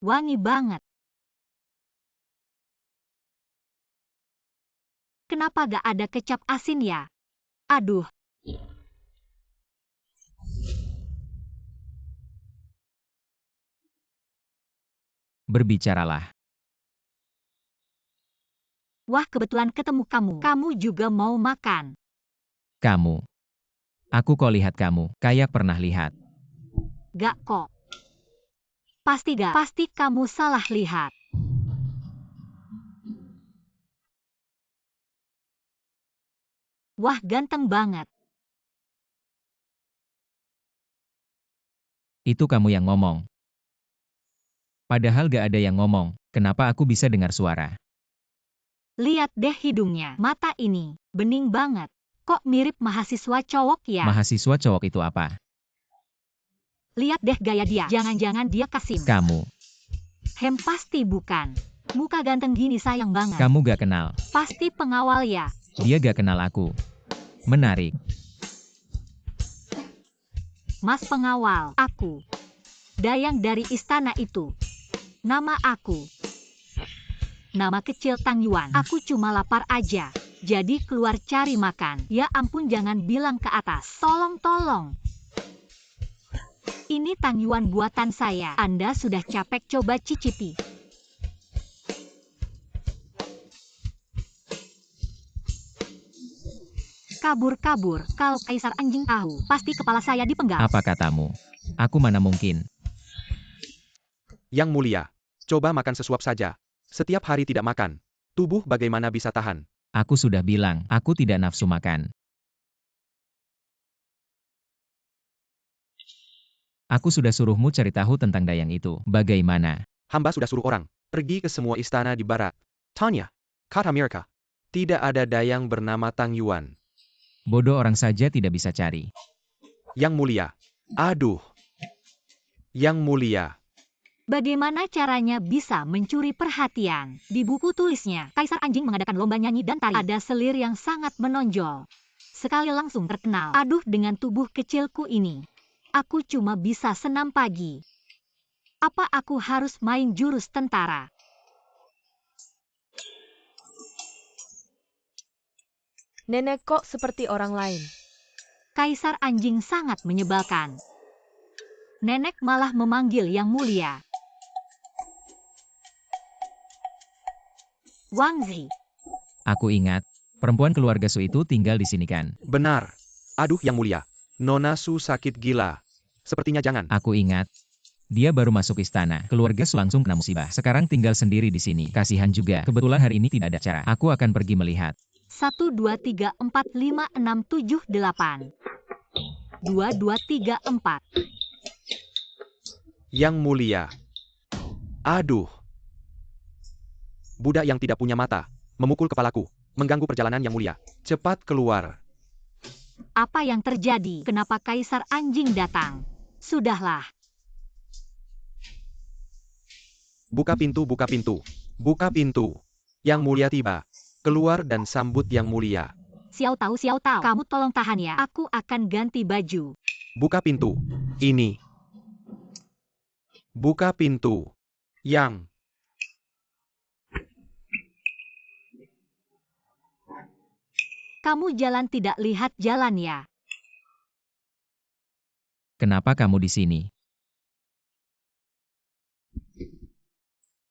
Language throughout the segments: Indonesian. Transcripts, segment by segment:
Wangi banget. Kenapa gak ada kecap asin ya? Aduh. Berbicaralah. Wah, kebetulan ketemu kamu. Kamu juga mau makan. Kamu. Aku kok lihat kamu, kayak pernah lihat. Gak kok. Pasti gak? Pasti kamu salah lihat. Wah, ganteng banget. Itu kamu yang ngomong. Padahal gak ada yang ngomong, kenapa aku bisa dengar suara? Lihat deh hidungnya. Mata ini, bening banget. Kok mirip mahasiswa cowok ya? Mahasiswa cowok itu apa? Lihat deh gaya dia. Jangan-jangan dia Kasim. Kamu. Pasti bukan. Muka ganteng gini sayang banget. Kamu gak kenal. Pasti pengawal ya. Dia gak kenal aku. Menarik. Mas pengawal, aku. Dayang dari istana itu. Nama aku. Nama kecil Tang Yuan. Aku cuma lapar aja. Jadi keluar cari makan. Ya ampun, jangan bilang ke atas. Tolong. Ini Tang Yuan buatan saya. Anda sudah capek, coba cicipi. Kabur. Kalau Kaisar Anjing tahu, pasti kepala saya dipenggal. Apa katamu? Aku mana mungkin. Yang mulia, coba makan sesuap saja. Setiap hari tidak makan. Tubuh bagaimana bisa tahan? Aku sudah bilang, aku tidak nafsu makan. Aku sudah suruhmu cari tahu tentang Dayang itu. Bagaimana? Hamba sudah suruh orang pergi ke semua istana di barat. Tanya, kata Amerika. Tidak ada dayang bernama Tang Yuan. Bodoh orang saja tidak bisa cari. Yang mulia. Aduh. Yang mulia. Bagaimana caranya bisa mencuri perhatian? Di buku tulisnya, Kaisar Anjing mengadakan lomba nyanyi dan tari. Ada selir yang sangat menonjol. Sekali langsung terkenal. Aduh, dengan tubuh kecilku ini. Aku cuma bisa senam pagi. Apa aku harus main jurus tentara? Nenek kok seperti orang lain. Kaisar Anjing sangat menyebalkan. Nenek malah memanggil Yang Mulia. Wang Zi. Aku ingat, perempuan keluarga Su itu tinggal di sini kan? Benar. Aduh yang mulia. Nona Su sakit gila. Sepertinya jangan. Aku ingat. Dia baru masuk istana, keluarga Su langsung kena musibah. Sekarang tinggal sendiri di sini. Kasihan juga. Kebetulan hari ini tidak ada acara. Aku akan pergi melihat. 1, 2, 3, 4, 5, 6, 7, 8. 2, 2, 3, 4. Yang mulia. Aduh. Budak yang tidak punya mata. Memukul kepalaku. Mengganggu perjalanan yang mulia. Cepat keluar. Apa yang terjadi? Kenapa Kaisar Anjing datang? Sudahlah. Buka pintu, buka pintu. Buka pintu. Yang mulia tiba. Keluar dan sambut yang mulia. Xiao Tao, kamu tolong tahan ya. Aku akan ganti baju. Buka pintu. Ini. Buka pintu. Yang. Kamu jalan tidak lihat jalan ya? Kenapa kamu di sini?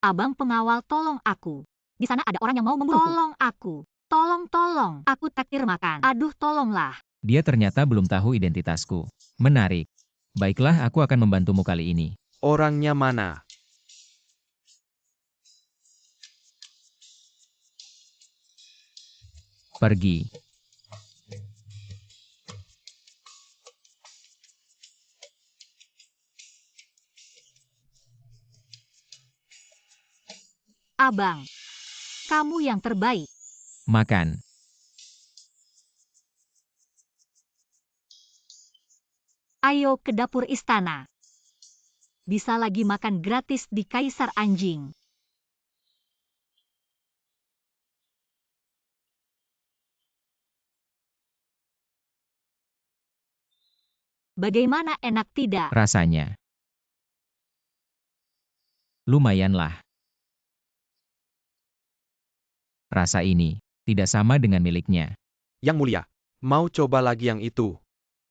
Abang pengawal, tolong aku. Di sana ada orang yang mau membunuhku. Tolong aku. Tolong. Aku takdir makan. Aduh, tolonglah. Dia ternyata belum tahu identitasku. Menarik. Baiklah, aku akan membantumu kali ini. Orangnya mana? Pergi. Abang. Kamu yang terbaik. Makan. Ayo ke dapur istana. Bisa lagi makan gratis di Kaisar Anjing. Bagaimana, enak tidak? Rasanya. Lumayanlah. Rasa ini tidak sama dengan miliknya. Yang Mulia, mau coba lagi yang itu?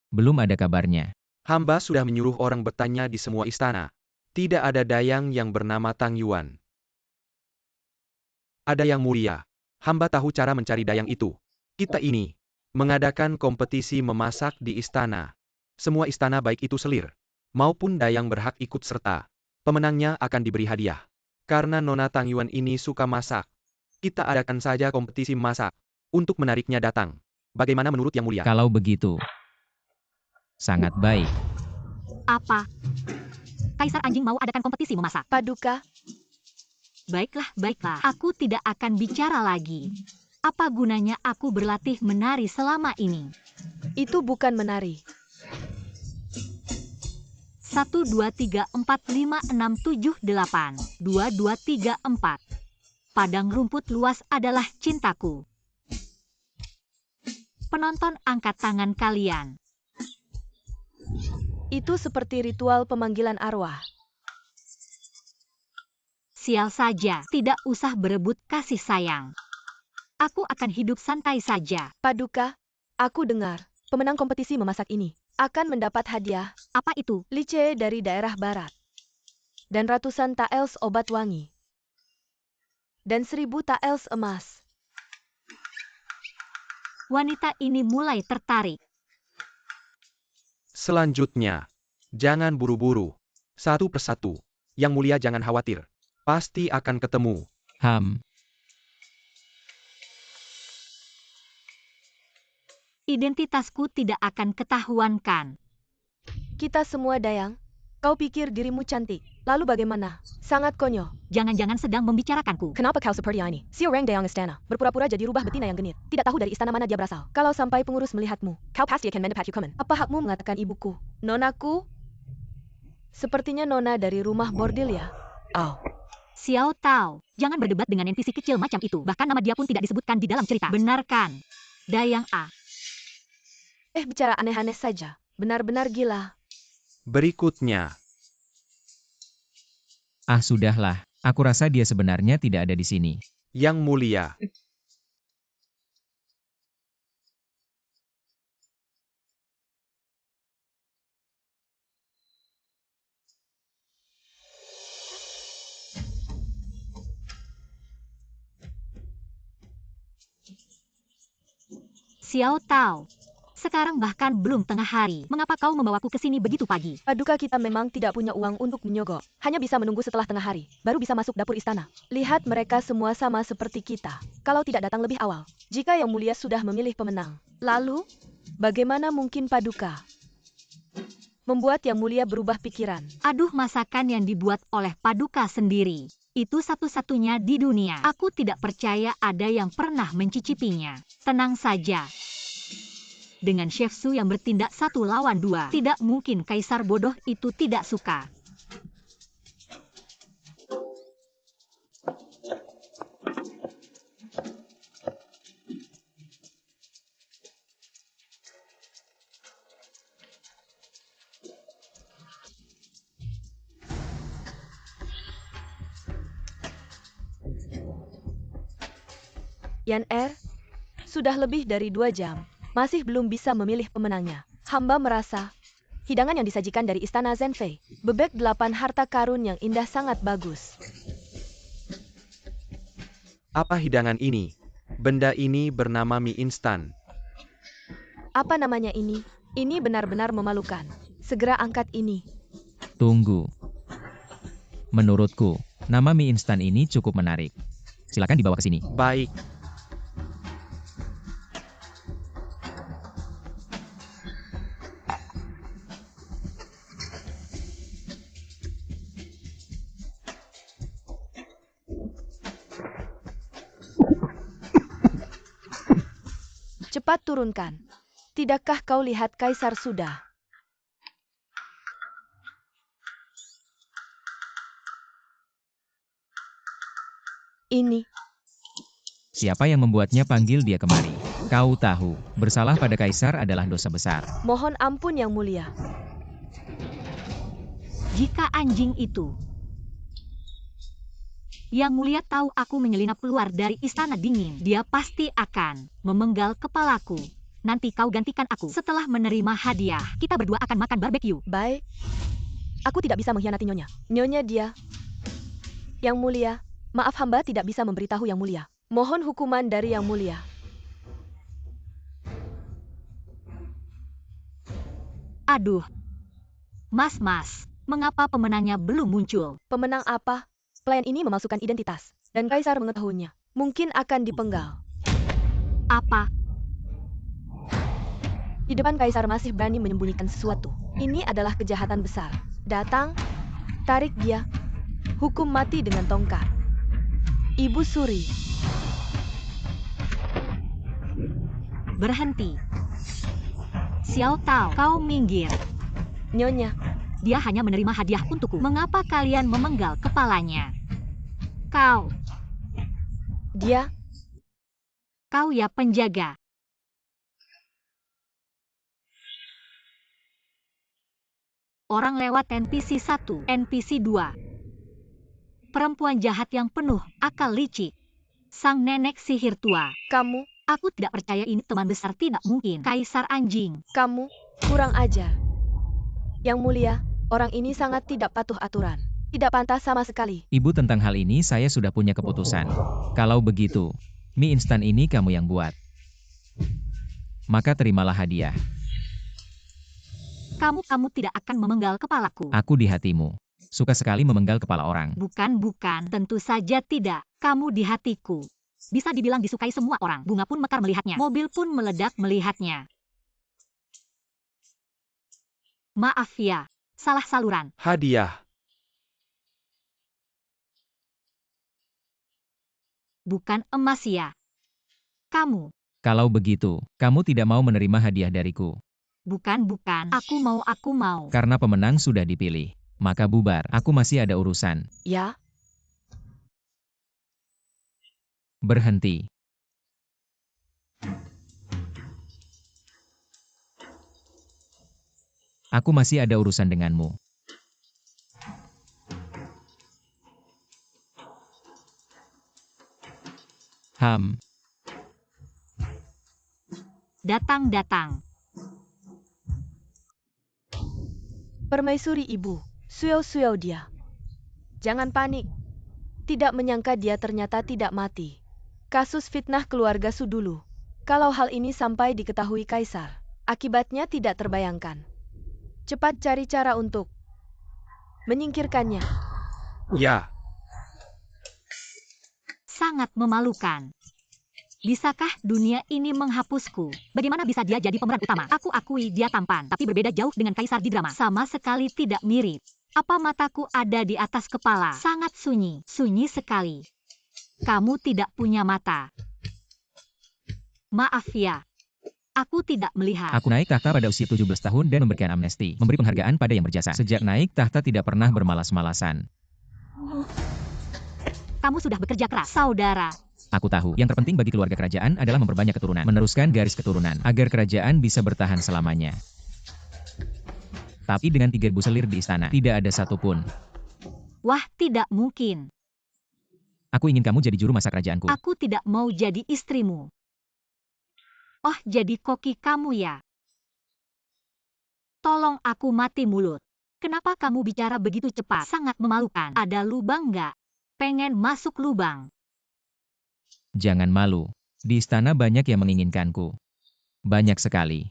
Belum ada kabarnya. Hamba sudah menyuruh orang bertanya di semua istana. Tidak ada dayang yang bernama Tang Yuan. Ada Yang Mulia. Hamba tahu cara mencari dayang itu. Kita ini mengadakan kompetisi memasak di istana. Semua istana baik itu selir maupun dayang berhak ikut serta. Pemenangnya akan diberi hadiah. Karena Nona Tang Yuan ini suka masak, kita adakan saja kompetisi masak untuk menariknya datang. Bagaimana menurut Yang Mulia? Kalau begitu, sangat baik. Apa? Kaisar Anjing mau adakan kompetisi memasak? Paduka, Baiklah, baiklah. Aku tidak akan bicara lagi. Apa gunanya aku berlatih menari selama ini? itu bukan menari. 1, 2, 3, 4, 5, 6, 7, 8. 2, 2, 3, 4. Padang rumput luas adalah cintaku. Penonton, angkat tangan kalian. Itu seperti ritual pemanggilan arwah. Sial saja, tidak usah berebut kasih sayang. Aku akan hidup santai saja. Paduka, aku dengar pemenang kompetisi memasak ini akan mendapat hadiah Apa itu? lice dari daerah barat. Dan ratusan taels obat wangi. Dan 1000 taels emas. Wanita ini mulai tertarik. Selanjutnya, jangan buru-buru. Satu persatu. Yang Mulia jangan khawatir. Pasti akan ketemu. Identitasku tidak akan ketahuan kan? Kita semua dayang. Kau pikir dirimu cantik. Lalu bagaimana? Sangat konyol. Jangan-jangan sedang membicarakanku. Kenapa kau seperti ini? Si orang dayang istana. Berpura-pura jadi rubah betina yang genit. Tidak tahu dari istana mana dia berasal. Kalau sampai pengurus melihatmu, kau pasti akan mendapat hukuman. Apa hakmu mengatakan ibuku? Nonaku? Sepertinya nona dari rumah bordil ya? Oh. Xiao Tao, jangan berdebat dengan NPC kecil macam itu. Bahkan nama dia pun tidak disebutkan di dalam cerita. Benarkan? Dayang A. Bicara aneh-aneh saja. Benar-benar gila. Berikutnya, Sudahlah. Aku rasa dia sebenarnya tidak ada di sini. Yang Mulia. Xiao Tao. Sekarang bahkan belum tengah hari. Mengapa kau membawaku ke sini begitu pagi? Paduka kita memang tidak punya uang untuk menyogok. Hanya bisa menunggu setelah tengah hari. Baru bisa masuk dapur istana. Lihat mereka semua sama seperti kita. Kalau tidak datang lebih awal. Jika Yang Mulia sudah memilih pemenang. Lalu, bagaimana mungkin Paduka membuat Yang Mulia berubah pikiran? Aduh, masakan yang dibuat oleh Paduka sendiri. Itu satu-satunya di dunia. Aku tidak percaya ada yang pernah mencicipinya. Tenang saja. Dengan Chef Su yang bertindak 1 lawan 2, tidak mungkin kaisar bodoh itu tidak suka. Yan sudah lebih dari 2 jam. Masih belum bisa memilih pemenangnya. Hamba merasa hidangan yang disajikan dari istana Zhenfei, bebek 8 harta karun yang indah sangat bagus. Apa hidangan ini? Benda ini bernama mie instan. Apa namanya ini? Ini benar-benar memalukan. Segera angkat ini. Tunggu. Menurutku, nama mie instan ini cukup menarik. Silakan dibawa ke sini. Baik. Cepat turunkan. Tidakkah kau lihat kaisar sudah? Ini. Siapa yang membuatnya panggil dia kemari? Kau tahu, bersalah pada kaisar adalah dosa besar. Mohon ampun Yang Mulia. Jika anjing itu Yang Mulia tahu aku menyelinap keluar dari istana dingin. Dia pasti akan memenggal kepalaku. Nanti kau gantikan aku. Setelah menerima hadiah, kita berdua akan makan barbeque. Baik. Aku tidak bisa mengkhianati Nyonya. Nyonya dia. Yang Mulia, maaf hamba tidak bisa memberitahu Yang Mulia. Mohon hukuman dari Yang Mulia. Aduh. Mas, mengapa pemenangnya belum muncul? Pemenang apa? Pelayan ini memalsukan identitas. Dan Kaisar mengetahuinya. Mungkin akan dipenggal. Apa? Di depan Kaisar masih berani menyembunyikan sesuatu. Ini adalah kejahatan besar. Datang, tarik dia. Hukum mati dengan tongkat. Ibu Suri. Berhenti. Xiao Tao, kau minggir. Nyonya, Dia hanya menerima hadiah untukku. Mengapa kalian memenggal kepalanya? Kau dia, ya penjaga. Orang lewat NPC 1, NPC 2. Perempuan jahat yang penuh akal licik. Sang nenek sihir tua. kamu, Aku tidak percaya ini teman besar, tidak mungkin. Kaisar anjing. kamu, kurang ajar. Yang Mulia, orang ini sangat tidak patuh aturan. Tidak pantas sama sekali. Ibu, tentang hal ini saya sudah punya keputusan. Kalau begitu, mie instan ini kamu yang buat. Maka terimalah hadiah. Kamu tidak akan memenggal kepalaku. Aku di hatimu. Suka sekali memenggal kepala orang. Bukan, tentu saja tidak. Kamu di hatiku. Bisa dibilang disukai semua orang. Bunga pun mekar melihatnya. Mobil pun meledak melihatnya. Maaf ya, salah saluran. Hadiah. Bukan emas ya. Kamu. Kalau begitu, kamu tidak mau menerima hadiah dariku. Bukan. Aku mau. Karena pemenang sudah dipilih. Maka bubar, aku masih ada urusan. Ya, Berhenti. Aku masih ada urusan denganmu. Datang. permaisuri ibu. Suyau dia. Jangan panik. Tidak menyangka dia ternyata tidak mati. Kasus fitnah keluarga Su dulu. Kalau hal ini sampai diketahui Kaisar, akibatnya tidak terbayangkan. Cepat cari cara untuk menyingkirkannya. Ya, Sangat memalukan. Bisakah dunia ini menghapusku? Bagaimana bisa dia jadi pemeran utama? Aku akui dia tampan, tapi berbeda jauh dengan Kaisar di drama. Sama sekali tidak mirip. Apa mataku ada di atas kepala? Sangat sunyi sekali. Kamu tidak punya mata. Maaf ya. Aku tidak melihat. Aku naik tahta pada usia 17 tahun dan memberikan amnesti, memberi penghargaan pada yang berjasa. Sejak naik tahta tidak pernah bermalas-malasan. Kamu sudah bekerja keras, saudara. Aku tahu, yang terpenting bagi keluarga kerajaan adalah memperbanyak keturunan, meneruskan garis keturunan, agar kerajaan bisa bertahan selamanya. Tapi dengan 3.000 selir di istana, tidak ada satupun. Wah, tidak mungkin. Aku ingin kamu jadi juru masak kerajaanku. Aku tidak mau jadi istrimu. Oh, jadi koki kamu ya? Tolong aku mati mulut. Kenapa kamu bicara begitu cepat? Sangat memalukan. Ada lubang nggak? Pengen masuk lubang. Jangan malu. Di istana banyak yang menginginkanku. Banyak sekali.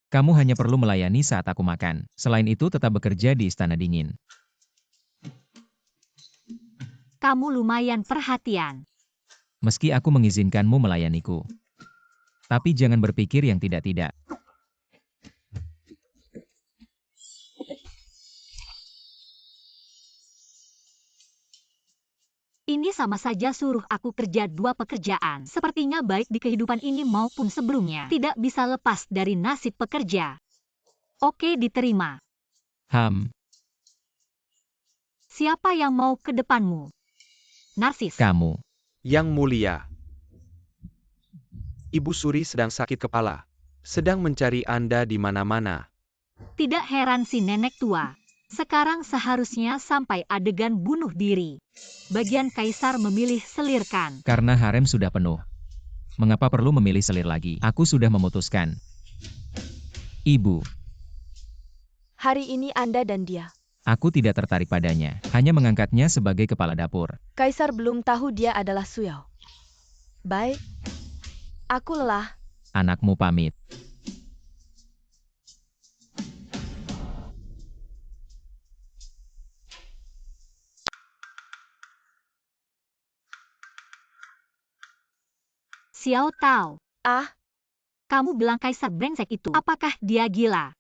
Kamu hanya perlu melayani saat aku makan. Selain itu tetap bekerja di istana dingin. Kamu lumayan perhatian. Meski aku mengizinkanmu melayaniku. Tapi jangan berpikir yang tidak-tidak. Ini sama saja suruh aku kerja 2 pekerjaan. Sepertinya baik di kehidupan ini maupun sebelumnya. Tidak bisa lepas dari nasib pekerja. Oke, diterima. Siapa yang mau ke depanmu? Narsis. Kamu. Yang Mulia. Ibu Suri sedang sakit kepala. Sedang mencari Anda di mana-mana. Tidak heran si nenek tua. Sekarang seharusnya sampai adegan bunuh diri. Bagian kaisar memilih selirkan. Karena harem sudah penuh. Mengapa perlu memilih selir lagi? Aku sudah memutuskan. Ibu, Hari ini Anda dan dia. aku tidak tertarik padanya. Hanya mengangkatnya sebagai kepala dapur. Kaisar belum tahu dia adalah Suyao. Baik. Aku lelah. Anakmu pamit. Xiao Tao, Ah, kamu bilang kaisar brengsek itu. Apakah dia gila?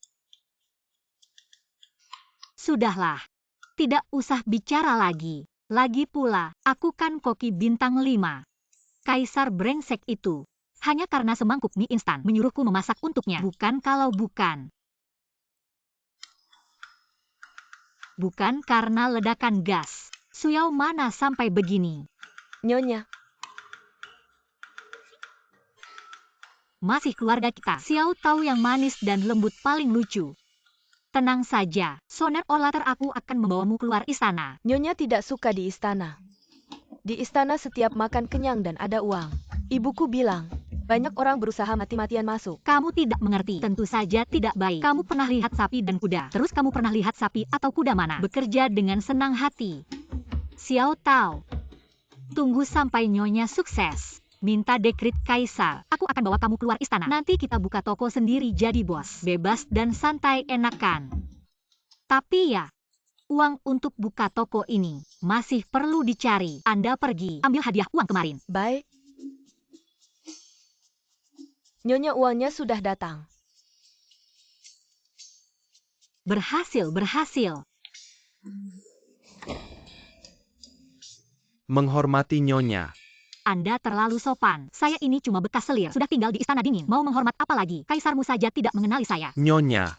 Sudahlah. Tidak usah bicara lagi. Lagi pula, aku kan koki bintang 5. Kaisar brengsek itu. Hanya karena semangkuk mie instan menyuruhku memasak untuknya. Bukan kalau bukan. Bukan karena ledakan gas. Suyao mana sampai begini. Nyonya. Masih keluarga kita. Xiao Tao yang manis dan lembut paling lucu. Tenang saja, soner olater aku akan membawamu keluar istana. Nyonya tidak suka di istana. Di istana setiap makan kenyang dan ada uang. Ibuku bilang, banyak orang berusaha mati-matian masuk. Kamu tidak mengerti. Tentu saja tidak baik. Kamu pernah lihat sapi dan kuda. Terus kamu pernah lihat sapi atau kuda mana bekerja dengan senang hati. Xiao Tao, tunggu sampai nyonya sukses. Minta dekrit kaisar. Aku akan bawa kamu keluar istana. Nanti kita buka toko sendiri jadi bos. Bebas dan santai enakan. Tapi ya, uang untuk buka toko ini masih perlu dicari. Anda pergi ambil hadiah uang kemarin. Baik. Nyonya uangnya sudah datang. Berhasil, berhasil. Menghormati Nyonya. Anda terlalu sopan. Saya ini cuma bekas selir. Sudah tinggal di istana dingin. Mau menghormat apa lagi? Kaisarmu saja tidak mengenali saya. Nyonya,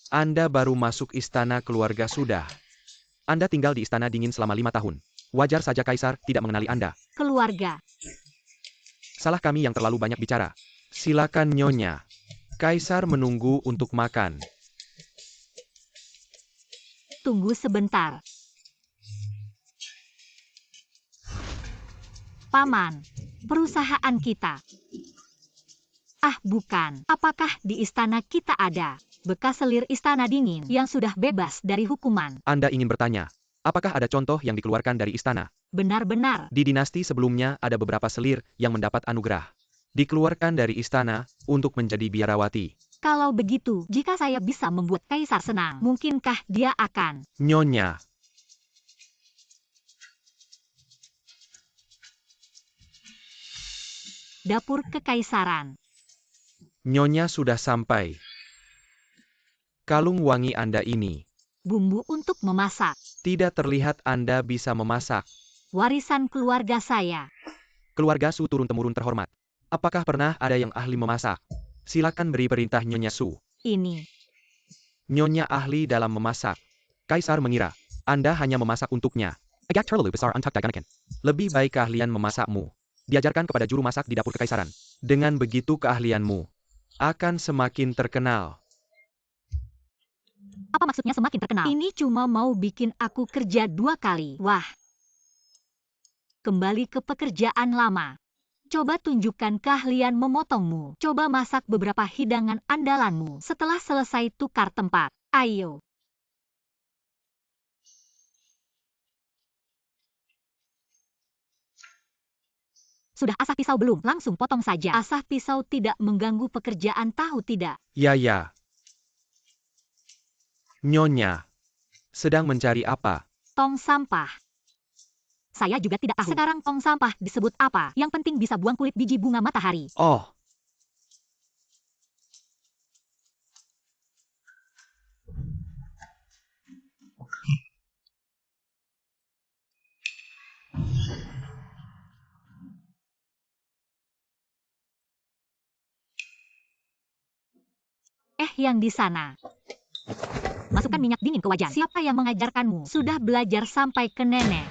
Anda baru masuk istana keluarga sudah. Anda tinggal di istana dingin selama 5 tahun. Wajar saja kaisar tidak mengenali Anda. Keluarga. Salah kami yang terlalu banyak bicara. Silakan Nyonya. Kaisar menunggu untuk makan. Tunggu sebentar. Paman, perusahaan kita. Ah, bukan. Apakah di istana kita ada bekas selir istana dingin yang sudah bebas dari hukuman? Anda ingin bertanya, apakah ada contoh yang dikeluarkan dari istana? Benar-benar. Di dinasti sebelumnya ada beberapa selir yang mendapat anugerah. Dikeluarkan dari istana untuk menjadi biarawati. Kalau begitu, jika saya bisa membuat kaisar senang, mungkinkah dia akan? Nyonya. Dapur kekaisaran. Nyonya sudah sampai. Kalung wangi Anda ini. Bumbu untuk memasak. Tidak terlihat Anda bisa memasak. Warisan keluarga saya. Keluarga Su turun-temurun terhormat. Apakah pernah ada yang ahli memasak? Silakan beri perintah Nyonya Su. Ini. Nyonya ahli dalam memasak. Kaisar mengira Anda hanya memasak untuknya. Agak terlalu besar untuk digunakan. Lebih baik keahlian memasakmu diajarkan kepada juru masak di dapur kekaisaran. Dengan begitu keahlianmu akan semakin terkenal. Apa maksudnya semakin terkenal? Ini cuma mau bikin aku kerja 2 kali. Wah. Kembali ke pekerjaan lama. Coba tunjukkan keahlian memotongmu. Coba masak beberapa hidangan andalanmu. Setelah selesai tukar tempat. Ayo. Sudah asah pisau belum? Langsung potong saja. Asah pisau tidak mengganggu pekerjaan, tahu tidak? Ya. Nyonya sedang mencari apa? Tong sampah. Saya juga tidak tahu. Sekarang tong sampah disebut apa? Yang penting bisa buang kulit biji bunga matahari. Oh, Yang di sana. Masukkan minyak dingin ke wajan. Siapa yang mengajarkanmu? Sudah belajar sampai ke nenek.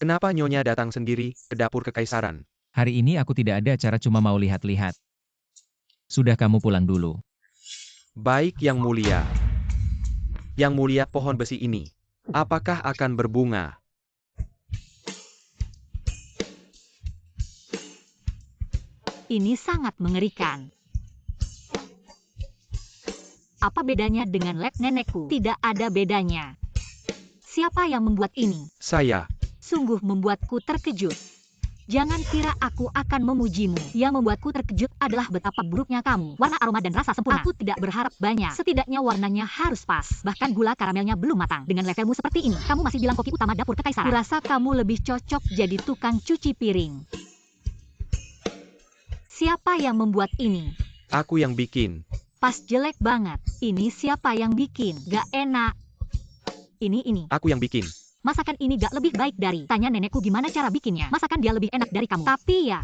kenapa Nyonya datang sendiri ke dapur kekaisaran? Hari ini aku tidak ada acara, cuma mau lihat-lihat. Sudah kamu pulang dulu. Baik Yang Mulia. Yang Mulia, pohon besi ini, apakah akan berbunga? Ini sangat mengerikan. Apa bedanya dengan lab nenekku? Tidak ada bedanya. Siapa yang membuat ini? Saya. Sungguh membuatku terkejut. Jangan kira aku akan memujimu. Yang membuatku terkejut adalah betapa buruknya kamu. Warna, aroma, dan rasa sempurna. Aku tidak berharap banyak. Setidaknya warnanya harus pas. Bahkan gula karamelnya belum matang. Dengan levelmu seperti ini, kamu masih bilang koki utama dapur kekaisaran. Kurasa kamu lebih cocok jadi tukang cuci piring. Siapa yang membuat ini? Aku yang bikin. Pas jelek banget. Ini siapa yang bikin? Gak enak. Ini. Aku yang bikin. Masakan ini gak lebih baik dari. Tanya nenekku gimana cara bikinnya. Masakan dia lebih enak dari kamu. Tapi ya,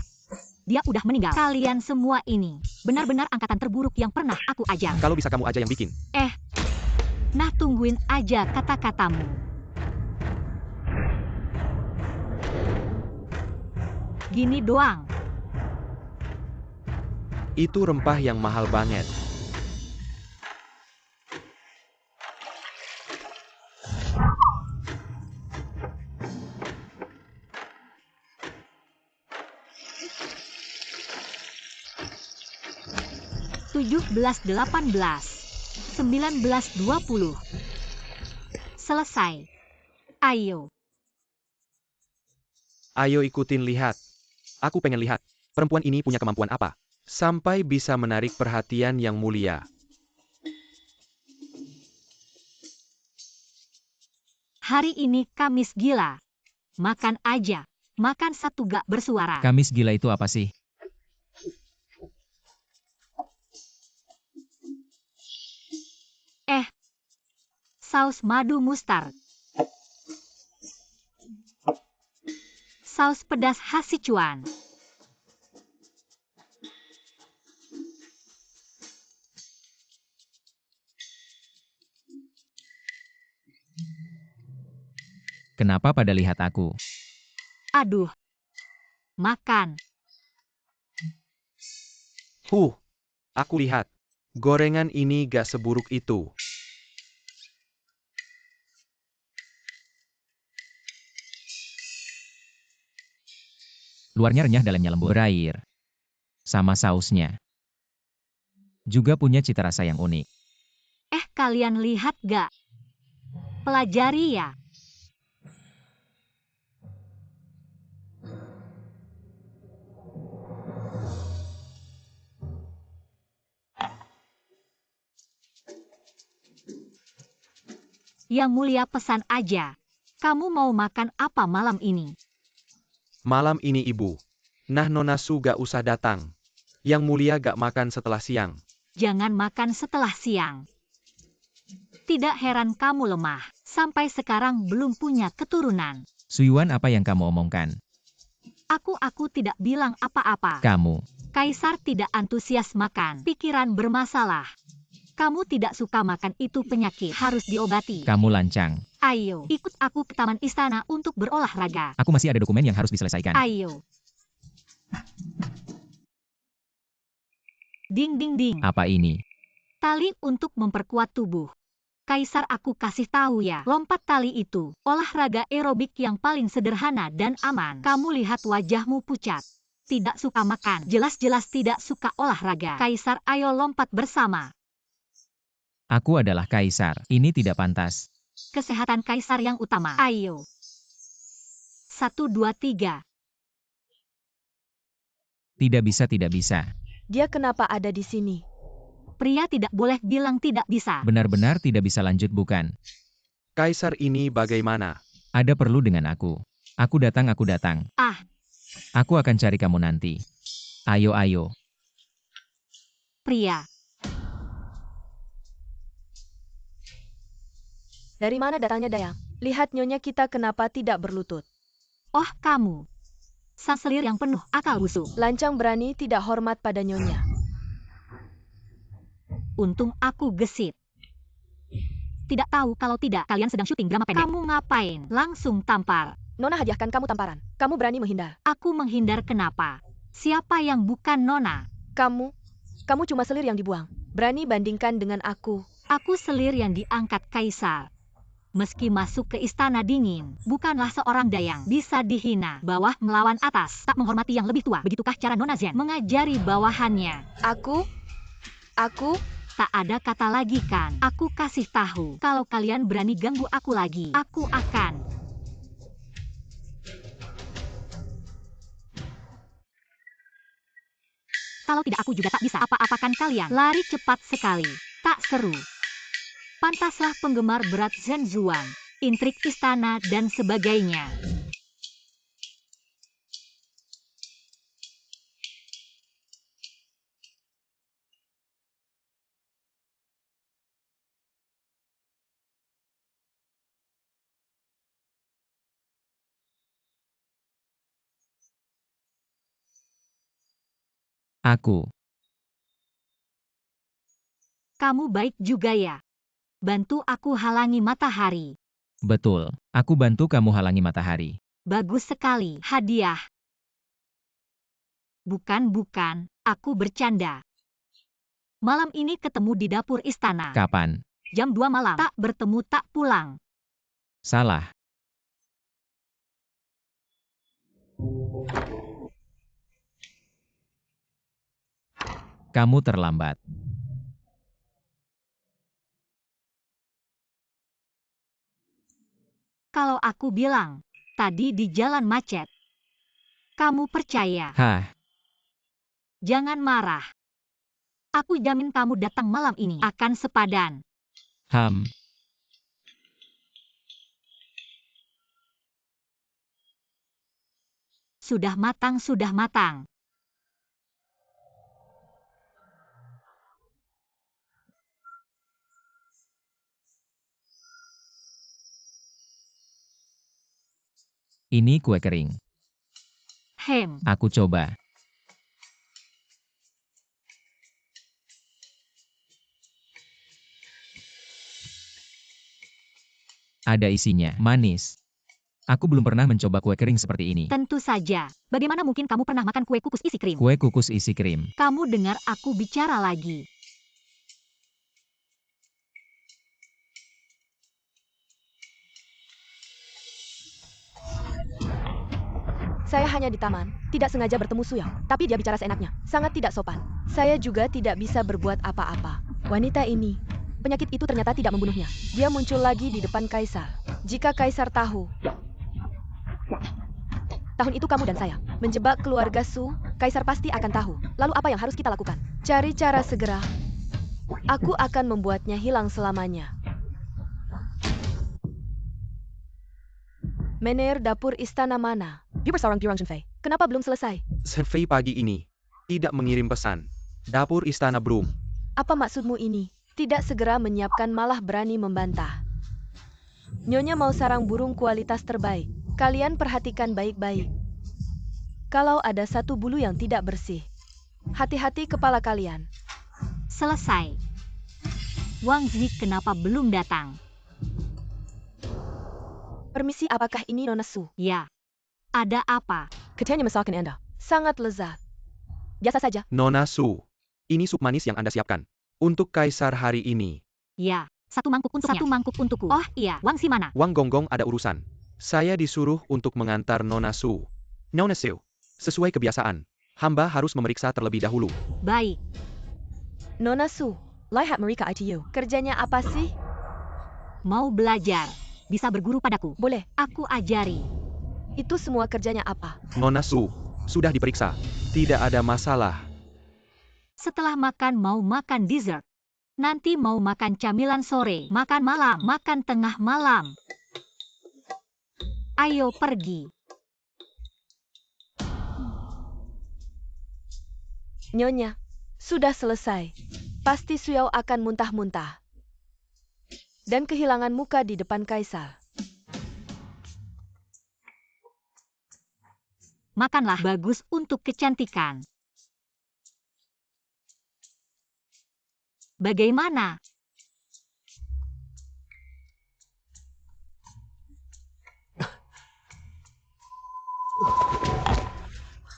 dia udah meninggal. Kalian semua ini benar-benar angkatan terburuk yang pernah aku ajar. Kalau bisa kamu aja yang bikin. Nah, tungguin aja kata-katamu. Gini doang. Itu rempah yang mahal banget. Belas 18, 19 20. Selesai. Ayo. Ayo ikutin lihat. Aku pengen lihat. Perempuan ini punya kemampuan apa? Sampai bisa menarik perhatian Yang Mulia. Hari ini Kamis gila. Makan aja. Makan satu gak bersuara. Kamis gila itu apa sih? Saus madu mustard. Saus pedas khas Sichuan. Kenapa pada lihat aku? Aduh. Makan. Aku lihat. Gorengan ini gak seburuk itu. Luarnya renyah, dalamnya lembut, berair. Sama sausnya. Juga punya cita rasa yang unik. Kalian lihat gak? Pelajari ya. Yang Mulia pesan aja. Kamu mau makan apa malam ini? Malam ini Ibu. Nah Nona Su gak usah datang. Yang Mulia gak makan setelah siang. Jangan makan setelah siang. Tidak heran kamu lemah. Sampai sekarang belum punya keturunan. Suyuan, apa yang kamu omongkan? Aku tidak bilang apa-apa. Kamu. Kaisar tidak antusias makan. Pikiran bermasalah. Kamu tidak suka makan, itu penyakit. Harus diobati. Kamu lancang. Ayo, ikut aku ke taman istana untuk berolahraga. Aku masih ada dokumen yang harus diselesaikan. Ayo. Ding ding ding. Apa ini? Tali untuk memperkuat tubuh. Kaisar, aku kasih tahu ya. Lompat tali itu olahraga aerobik yang paling sederhana dan aman. Kamu lihat wajahmu pucat. Tidak suka makan. Jelas-jelas tidak suka olahraga. Kaisar, ayo lompat bersama. Aku adalah kaisar. Ini tidak pantas. Kesehatan kaisar yang utama. Ayo. 1, 2, 3. Tidak bisa, tidak bisa. Dia kenapa ada di sini? Pria tidak boleh bilang tidak bisa. Benar-benar tidak bisa lanjut, bukan? Kaisar ini bagaimana? Ada perlu dengan aku. Aku datang, aku datang. Aku akan cari kamu nanti. Ayo, ayo. Pria. Dari mana datangnya Dayang? Lihat nyonya kita kenapa tidak berlutut. Oh, kamu. Sang selir yang penuh akal busuk. Lancang berani tidak hormat pada nyonya. Untung aku gesit. Tidak tahu kalau tidak kalian sedang syuting drama pendek. Kamu ngapain? Langsung tampar. Nona hadiahkan kamu tamparan. Kamu berani menghindar. Aku menghindar kenapa? Siapa yang bukan Nona? Kamu Kamu cuma selir yang dibuang. Berani bandingkan dengan aku. Aku selir yang diangkat Kaisar. Meski masuk ke istana dingin, bukanlah seorang dayang bisa dihina. Bawah melawan atas, tak menghormati yang lebih tua. Begitukah cara Nona Zen mengajari bawahannya? Aku Tak ada kata lagi kan? Aku kasih tahu, kalau kalian berani ganggu aku lagi, aku akan. Kalau tidak aku juga tak bisa apa-apakan kalian. Lari cepat sekali. Tak seru. Pantaslah penggemar berat Zhen Zuang. Intrik istana dan sebagainya. Aku. Kamu baik juga ya. Bantu aku halangi matahari. Betul, aku bantu kamu halangi matahari. Bagus sekali, hadiah. Bukan, aku bercanda. Malam ini ketemu di dapur istana. Kapan? Jam 2 malam, tak bertemu tak pulang. Salah. Kamu terlambat. Kalau aku bilang, tadi di jalan macet. Kamu percaya? Hah, Jangan marah. Aku jamin kamu datang malam ini akan sepadan. ham. Sudah matang. Ini kue kering. Hem, Aku coba. Ada isinya, manis. Aku belum pernah mencoba kue kering seperti ini. tentu saja. Bagaimana mungkin kamu pernah makan kue kukus isi krim? Kue kukus isi krim. Kamu dengar aku bicara lagi. Saya hanya di taman, tidak sengaja bertemu Suyao, tapi dia bicara seenaknya, sangat tidak sopan. Saya juga tidak bisa berbuat apa-apa. Wanita ini, penyakit itu ternyata tidak membunuhnya. Dia muncul lagi di depan Kaisar. Jika Kaisar tahu, tahun itu kamu dan saya menjebak keluarga Su, Kaisar pasti akan tahu. Lalu apa yang harus kita lakukan? Cari cara segera. Aku akan membuatnya hilang selamanya. Mener dapur istana mana? Seorang Jurang Zhenfei. Kenapa belum selesai? Zhenfei pagi ini tidak mengirim pesan. Dapur istana Broom. Apa maksudmu ini? Tidak segera menyiapkan malah berani membantah. Nyonya mau sarang burung kualitas terbaik. Kalian perhatikan baik-baik. Kalau ada satu bulu yang tidak bersih, hati-hati kepala kalian. Selesai. Wang Zi kenapa belum datang? Permisi, apakah ini Nona Su? Ya. Ada apa? Ketiganya masakan Anda. Sangat lezat. Biasa saja. Nona Su, ini sup manis yang Anda siapkan. Untuk Kaisar hari ini. Ya. Satu mangkuk untukku. Oh iya, Wang Zi mana? Wang Gonggong ada urusan. Saya disuruh untuk mengantar Nona Su. Nona Su, sesuai kebiasaan, hamba harus memeriksa terlebih dahulu. Baik. Nona Su, lihat mereka ITU. Kerjanya apa sih? Mau belajar. Bisa berguru padaku. Boleh. Aku ajari. Itu semua kerjanya apa? Nona Su, sudah diperiksa. Tidak ada masalah. Setelah makan mau makan dessert. Nanti mau makan camilan sore. Makan malam. Makan tengah malam. Ayo pergi. Nyonya, sudah selesai. Pasti Suyao akan muntah-muntah. Dan kehilangan muka di depan Kaisar. Makanlah bagus untuk kecantikan. Bagaimana?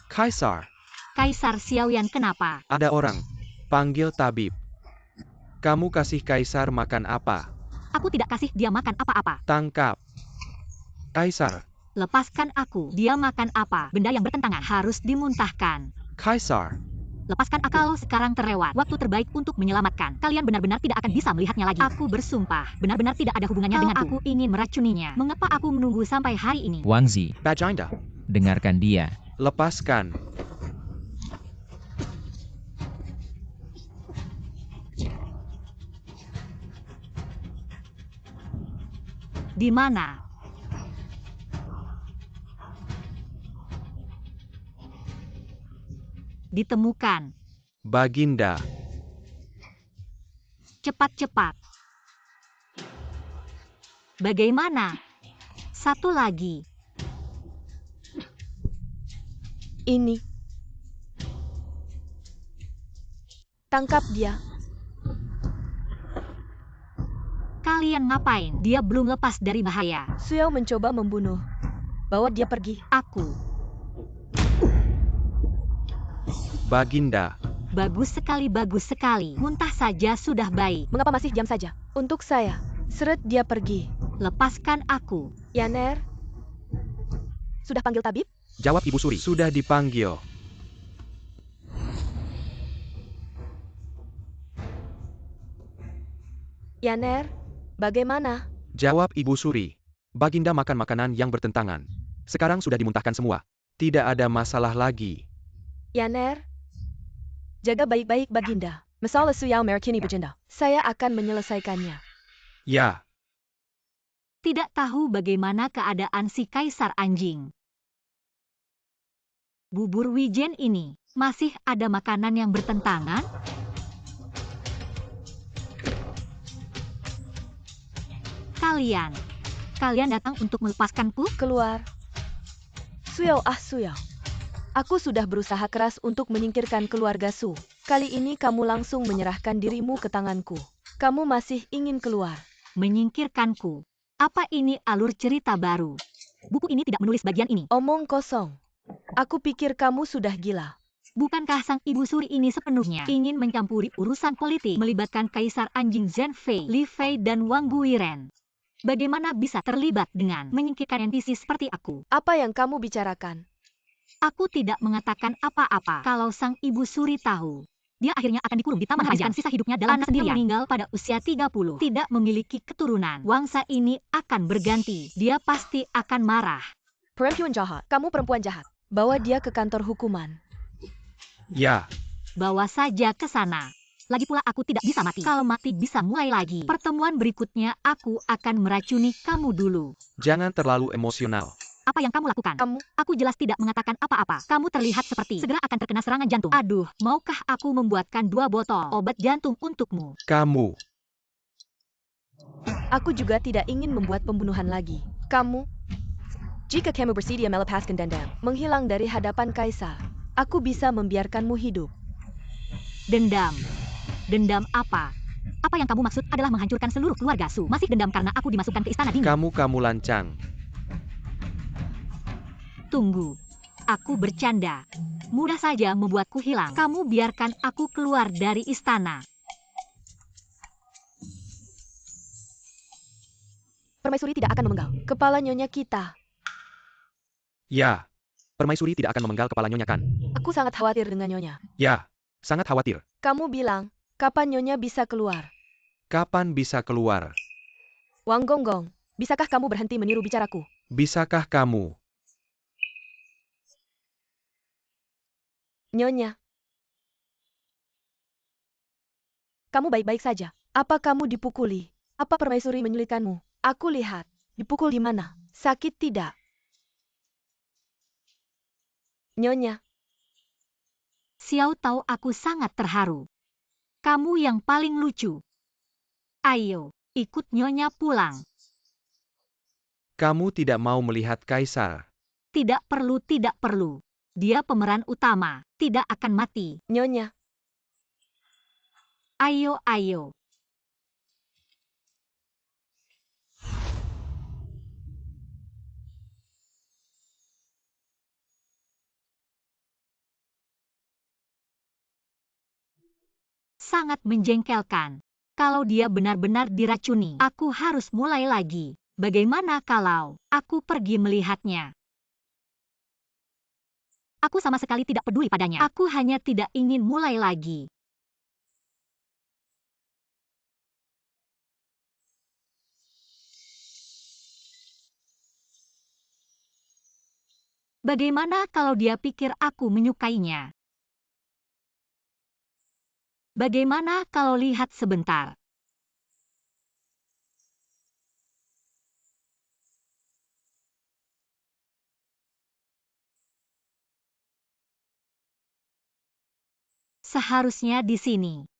Kaisar, Kaisar Xiaoyan kenapa? ada orang. Panggil tabib. Kamu kasih Kaisar makan apa? Aku tidak kasih dia makan apa-apa. Tangkap. Kaisar. Lepaskan aku. Dia makan apa? Benda yang bertentangan harus dimuntahkan. Kaisar. Lepaskan aku. Kalau sekarang terlewat, waktu terbaik untuk menyelamatkan. Kalian benar-benar tidak akan bisa melihatnya lagi. Aku bersumpah, benar-benar tidak ada hubungannya denganku. Aku ingin meracuninya. Mengapa aku menunggu sampai hari ini? Wangzi, Baginda. dengarkan dia. Lepaskan. Di mana? Ditemukan. Baginda. Cepat-cepat. Bagaimana? Satu lagi. Ini. Tangkap dia. Kalian ngapain? Dia belum lepas dari bahaya. Suyao mencoba membunuh. Bawa dia pergi. Aku. Baginda. Bagus sekali. Muntah saja sudah baik. Mengapa masih diam saja? Untuk saya. Seret dia pergi. Lepaskan aku. Yaner? Sudah panggil tabib? Jawab Ibu Suri. Sudah dipanggil. Yaner? Bagaimana? Jawab Ibu Suri. Baginda makan makanan yang bertentangan. Sekarang sudah dimuntahkan semua. Tidak ada masalah lagi. Yaner? Jaga baik-baik Baginda. Masalah Suyao Merakini Baginda. Saya akan menyelesaikannya. Ya. Tidak tahu bagaimana keadaan si kaisar anjing. Bubur wijen ini, masih ada makanan yang bertentangan? Kalian datang untuk melepaskanku? Keluar. Suyao. Aku sudah berusaha keras untuk menyingkirkan keluarga Su. Kali ini kamu langsung menyerahkan dirimu ke tanganku. Kamu masih ingin keluar. Menyingkirkanku. Apa ini alur cerita baru? Buku ini tidak menulis bagian ini. Omong kosong. Aku pikir kamu sudah gila. Bukankah sang ibu suri ini sepenuhnya ingin mencampuri urusan politik melibatkan kaisar anjing Zhen Fei, Li Fei, dan Wang Guiren? Bagaimana bisa terlibat dengan menyingkirkan NPC seperti aku? Apa yang kamu bicarakan? Aku tidak mengatakan apa-apa. Kalau sang ibu suri tahu, dia akhirnya akan dikurung di taman menghabiskan sisa hidupnya dalam sendirian. Meninggal pada usia 30, tidak memiliki keturunan. Wangsa ini akan berganti. Dia pasti akan marah. Perempuan jahat. Kamu perempuan jahat. Bawa dia ke kantor hukuman. Ya. Bawa saja ke sana. Lagi pula aku tidak bisa mati. Kalau mati bisa mulai lagi. Pertemuan berikutnya aku akan meracuni kamu dulu. Jangan terlalu emosional. Apa yang kamu lakukan? Aku jelas tidak mengatakan apa-apa. Kamu terlihat seperti segera akan terkena serangan jantung. Aduh, maukah aku membuatkan 2 botol obat jantung untukmu? Kamu. Aku juga tidak ingin membuat pembunuhan lagi. Kamu? Jika kamu bersedia melepaskan dendam, menghilang dari hadapan kaisar, aku bisa membiarkanmu hidup. Dendam. Dendam apa? Apa yang kamu maksud adalah menghancurkan seluruh keluarga Su. Masih dendam karena aku dimasukkan ke istana dingin. Kamu lancang. Tunggu. Aku bercanda. Mudah saja membuatku hilang. Kamu biarkan aku keluar dari istana. Permaisuri tidak akan memenggal kepala nyonya kita. Ya. Permaisuri tidak akan memenggal kepala nyonya kan? Aku sangat khawatir dengan nyonya. Ya. Sangat khawatir. Kamu bilang, kapan nyonya bisa keluar? Kapan bisa keluar? Wang Gonggong, bisakah kamu berhenti meniru bicaraku? Bisakah kamu? Nyonya. Kamu baik-baik saja. Apa kamu dipukuli? Apa permaisuri menyulitkanmu? Aku lihat. Dipukul di mana? Sakit tidak? Nyonya. Xiao tahu aku sangat terharu. Kamu yang paling lucu. Ayo, ikut nyonya pulang. Kamu tidak mau melihat kaisar. Tidak perlu. Dia pemeran utama, tidak akan mati. Nyonya. Ayo. sangat menjengkelkan. Kalau dia benar-benar diracuni, aku harus mulai lagi. Bagaimana kalau aku pergi melihatnya? Aku sama sekali tidak peduli padanya. Aku hanya tidak ingin mulai lagi. Bagaimana kalau dia pikir aku menyukainya? Bagaimana kalau lihat sebentar? Seharusnya di sini.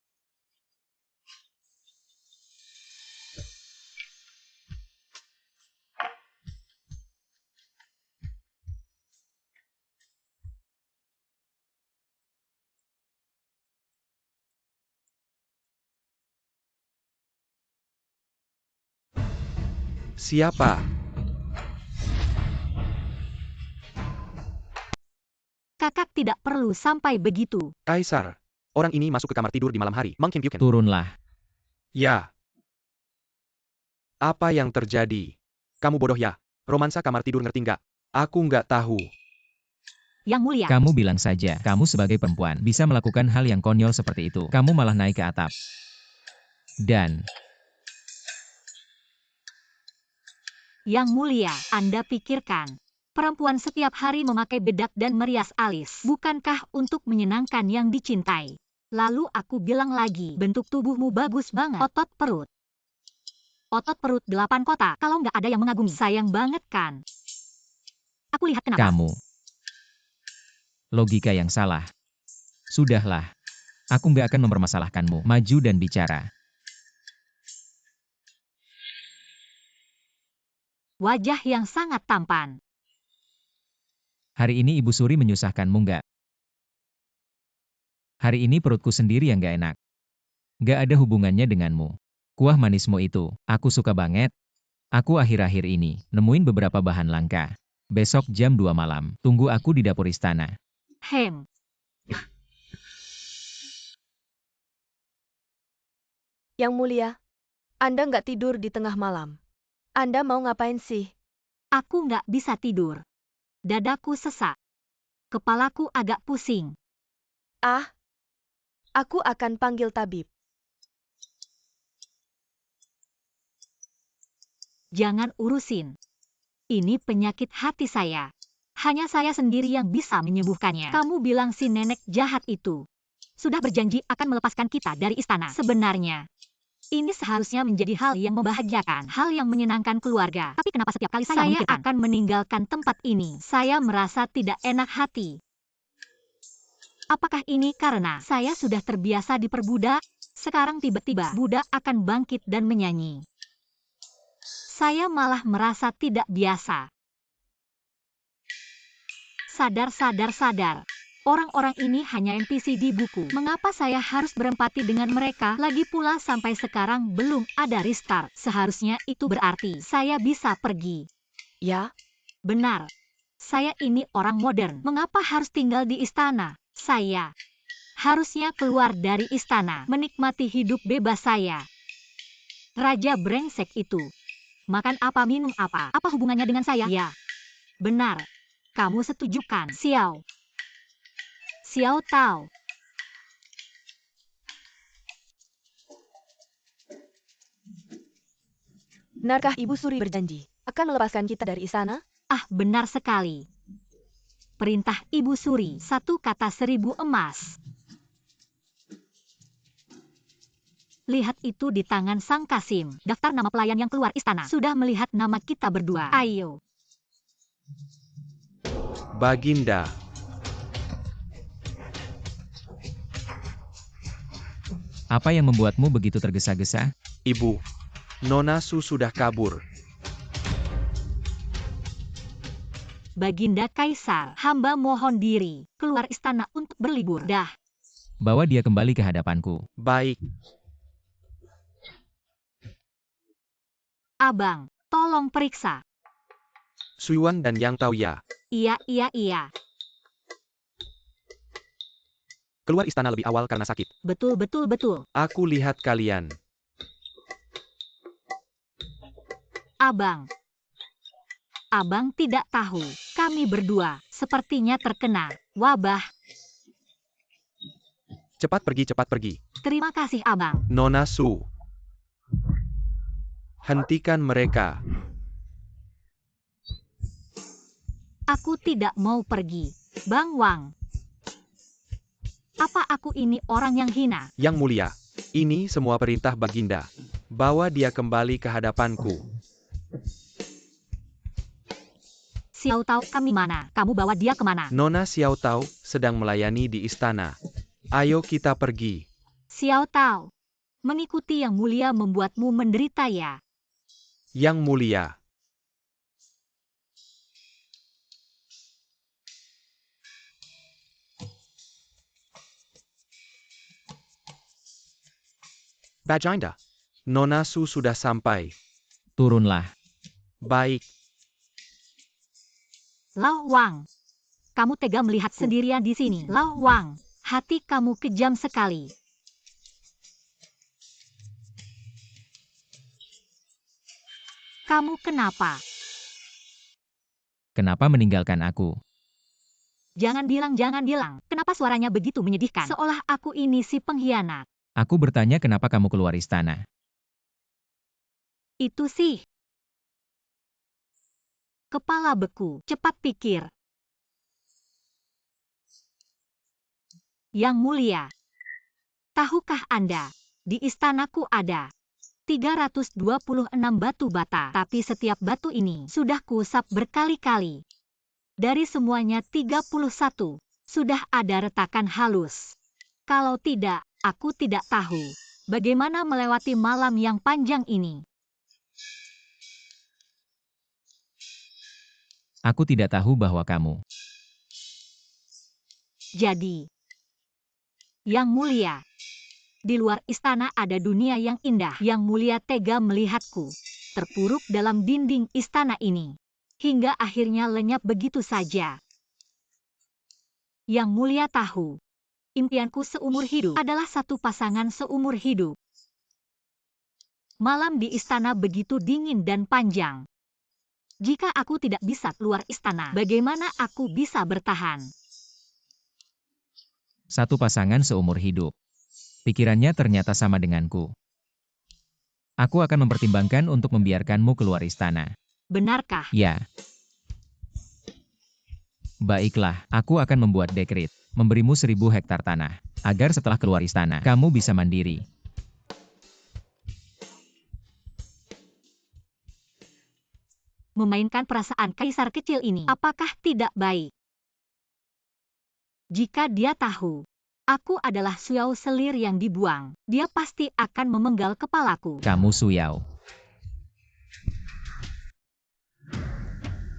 Siapa? Kakak tidak perlu sampai begitu. Kaisar. Orang ini masuk ke kamar tidur di malam hari. Mang Kim Kyuken. Turunlah. Ya. Apa yang terjadi? Kamu bodoh ya? Romansa kamar tidur ngerti nggak? Aku nggak tahu. Yang mulia. Kamu bilang saja, kamu sebagai perempuan bisa melakukan hal yang konyol seperti itu. Kamu malah naik ke atap. Dan Yang mulia, Anda pikirkan. Perempuan setiap hari memakai bedak dan merias alis. Bukankah untuk menyenangkan yang dicintai? Lalu aku bilang lagi, bentuk tubuhmu bagus banget. Otot perut. Otot perut 8 kotak. Kalau nggak ada yang mengagumi, sayang banget kan? Aku lihat kenapa. kamu. Logika yang salah. Sudahlah. Aku nggak akan mempermasalahkanmu. Maju dan bicara. Wajah yang sangat tampan. Hari ini Ibu Suri menyusahkanmu nggak? Hari ini perutku sendiri yang nggak enak. Nggak ada hubungannya denganmu. Kuah manismu itu, aku suka banget. Aku akhir-akhir ini nemuin beberapa bahan langka. Besok jam 2 malam, tunggu aku di dapur istana. Hem. Yang mulia, Anda nggak tidur di tengah malam. Anda mau ngapain sih? Aku nggak bisa tidur. Dadaku sesak. Kepalaku agak pusing. Ah, aku akan panggil tabib. Jangan urusin. Ini penyakit hati saya. Hanya saya sendiri yang bisa menyembuhkannya. Kamu bilang si nenek jahat itu sudah berjanji akan melepaskan kita dari istana. Sebenarnya, ini seharusnya menjadi hal yang membahagiakan, hal yang menyenangkan keluarga. Tapi kenapa setiap kali saya memikirkan akan meninggalkan tempat ini, saya merasa tidak enak hati. Apakah ini karena saya sudah terbiasa diperbudak? Sekarang tiba-tiba budak akan bangkit dan menyanyi. Saya malah merasa tidak biasa. Sadar. Orang-orang ini hanya NPC di buku. Mengapa saya harus berempati dengan mereka? Lagi pula sampai sekarang belum ada restart. Seharusnya itu berarti saya bisa pergi. Ya, Benar. Saya ini orang modern. Mengapa harus tinggal di istana? Saya harusnya keluar dari istana, menikmati hidup bebas saya. Raja brengsek itu. Makan apa, minum apa? Apa hubungannya dengan saya? Ya. Benar. Kamu setuju kan, Xiao? Xiao Tao. benarkah Ibu Suri berjanji akan melepaskan kita dari istana? Ah, benar sekali. Perintah Ibu Suri, 1 kata 1000 emas. Lihat itu di tangan Sang Kasim. Daftar nama pelayan yang keluar istana. Sudah melihat nama kita berdua. Ayo. Baginda. Apa yang membuatmu begitu tergesa-gesa? Ibu. Nona Su sudah kabur. Baginda Kaisar, hamba mohon diri keluar istana untuk berlibur. Dah. Bawa dia kembali ke hadapanku. Baik. Abang, tolong periksa. Suyuan dan Yang Taoya. Iya. Keluar istana lebih awal karena sakit. Betul, betul, betul. Aku lihat kalian. Abang. Abang tidak tahu, kami berdua sepertinya terkena wabah. Cepat pergi, cepat pergi. Terima kasih, Abang. Nona Su. Hentikan mereka. Aku tidak mau pergi. Bang Wang. Apa aku ini orang yang hina? Yang mulia, ini semua perintah Baginda. Bawa dia kembali ke hadapanku. Xiao Tao, kami mana? Kamu bawa dia kemana? Nona Xiao Tao sedang melayani di istana. Ayo kita pergi. Xiao Tao, mengikuti yang mulia membuatmu menderita ya? Yang mulia. Baginda, Nona Su sudah sampai. Turunlah. Baik. Lao Wang, kamu tega melihat sendirian di sini. Lao Wang, hati kamu kejam sekali. Kamu kenapa? Kenapa meninggalkan aku? Jangan bilang, kenapa suaranya begitu menyedihkan? Seolah aku ini si pengkhianat. Aku bertanya kenapa kamu keluar istana. Itu sih. Kepala beku, cepat pikir. Yang mulia, tahukah Anda, di istanaku ada 326 batu bata, tapi setiap batu ini sudah kuusap berkali-kali. Dari semuanya 31, sudah ada retakan halus. Kalau tidak, aku tidak tahu bagaimana melewati malam yang panjang ini. Aku tidak tahu bahwa kamu. Jadi, Yang mulia, di luar istana ada dunia yang indah. Yang mulia tega melihatku terpuruk dalam dinding istana ini, hingga akhirnya lenyap begitu saja. Yang mulia tahu, impianku seumur hidup adalah satu pasangan seumur hidup. Malam di istana begitu dingin dan panjang. Jika aku tidak bisa keluar istana, bagaimana aku bisa bertahan? Satu pasangan seumur hidup. Pikirannya ternyata sama denganku. Aku akan mempertimbangkan untuk membiarkanmu keluar istana. Benarkah? Ya. Baiklah, aku akan membuat dekret, memberimu 1000 hektar tanah, agar setelah keluar istana, kamu bisa mandiri. Memainkan perasaan kaisar kecil ini, apakah tidak baik? Jika dia tahu, aku adalah Xiao selir yang dibuang, dia pasti akan memenggal kepalaku. Kamu Suyao.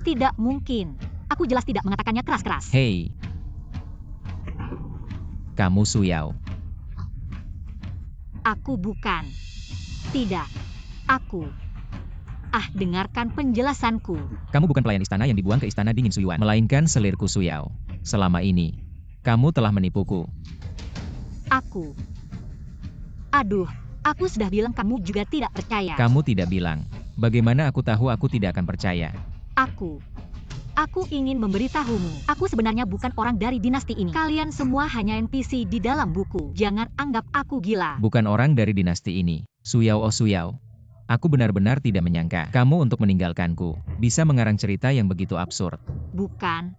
Tidak mungkin. Aku jelas tidak mengatakannya keras-keras. Hei. Kamu Suyao. Aku bukan. Tidak. Aku. Dengarkan penjelasanku. Kamu bukan pelayan istana yang dibuang ke istana dingin Suyuan, melainkan selirku Suyao. Selama ini, kamu telah menipuku. Aku. Aduh, aku sudah bilang kamu juga tidak percaya. Kamu tidak bilang. Bagaimana aku tahu aku tidak akan percaya? Aku ingin memberitahumu, aku sebenarnya bukan orang dari dinasti ini. Kalian semua hanya NPC di dalam buku. Jangan anggap aku gila. Bukan orang dari dinasti ini. Suyao oh Suyao. Aku benar-benar tidak menyangka kamu untuk meninggalkanku. Bisa mengarang cerita yang begitu absurd. Bukan.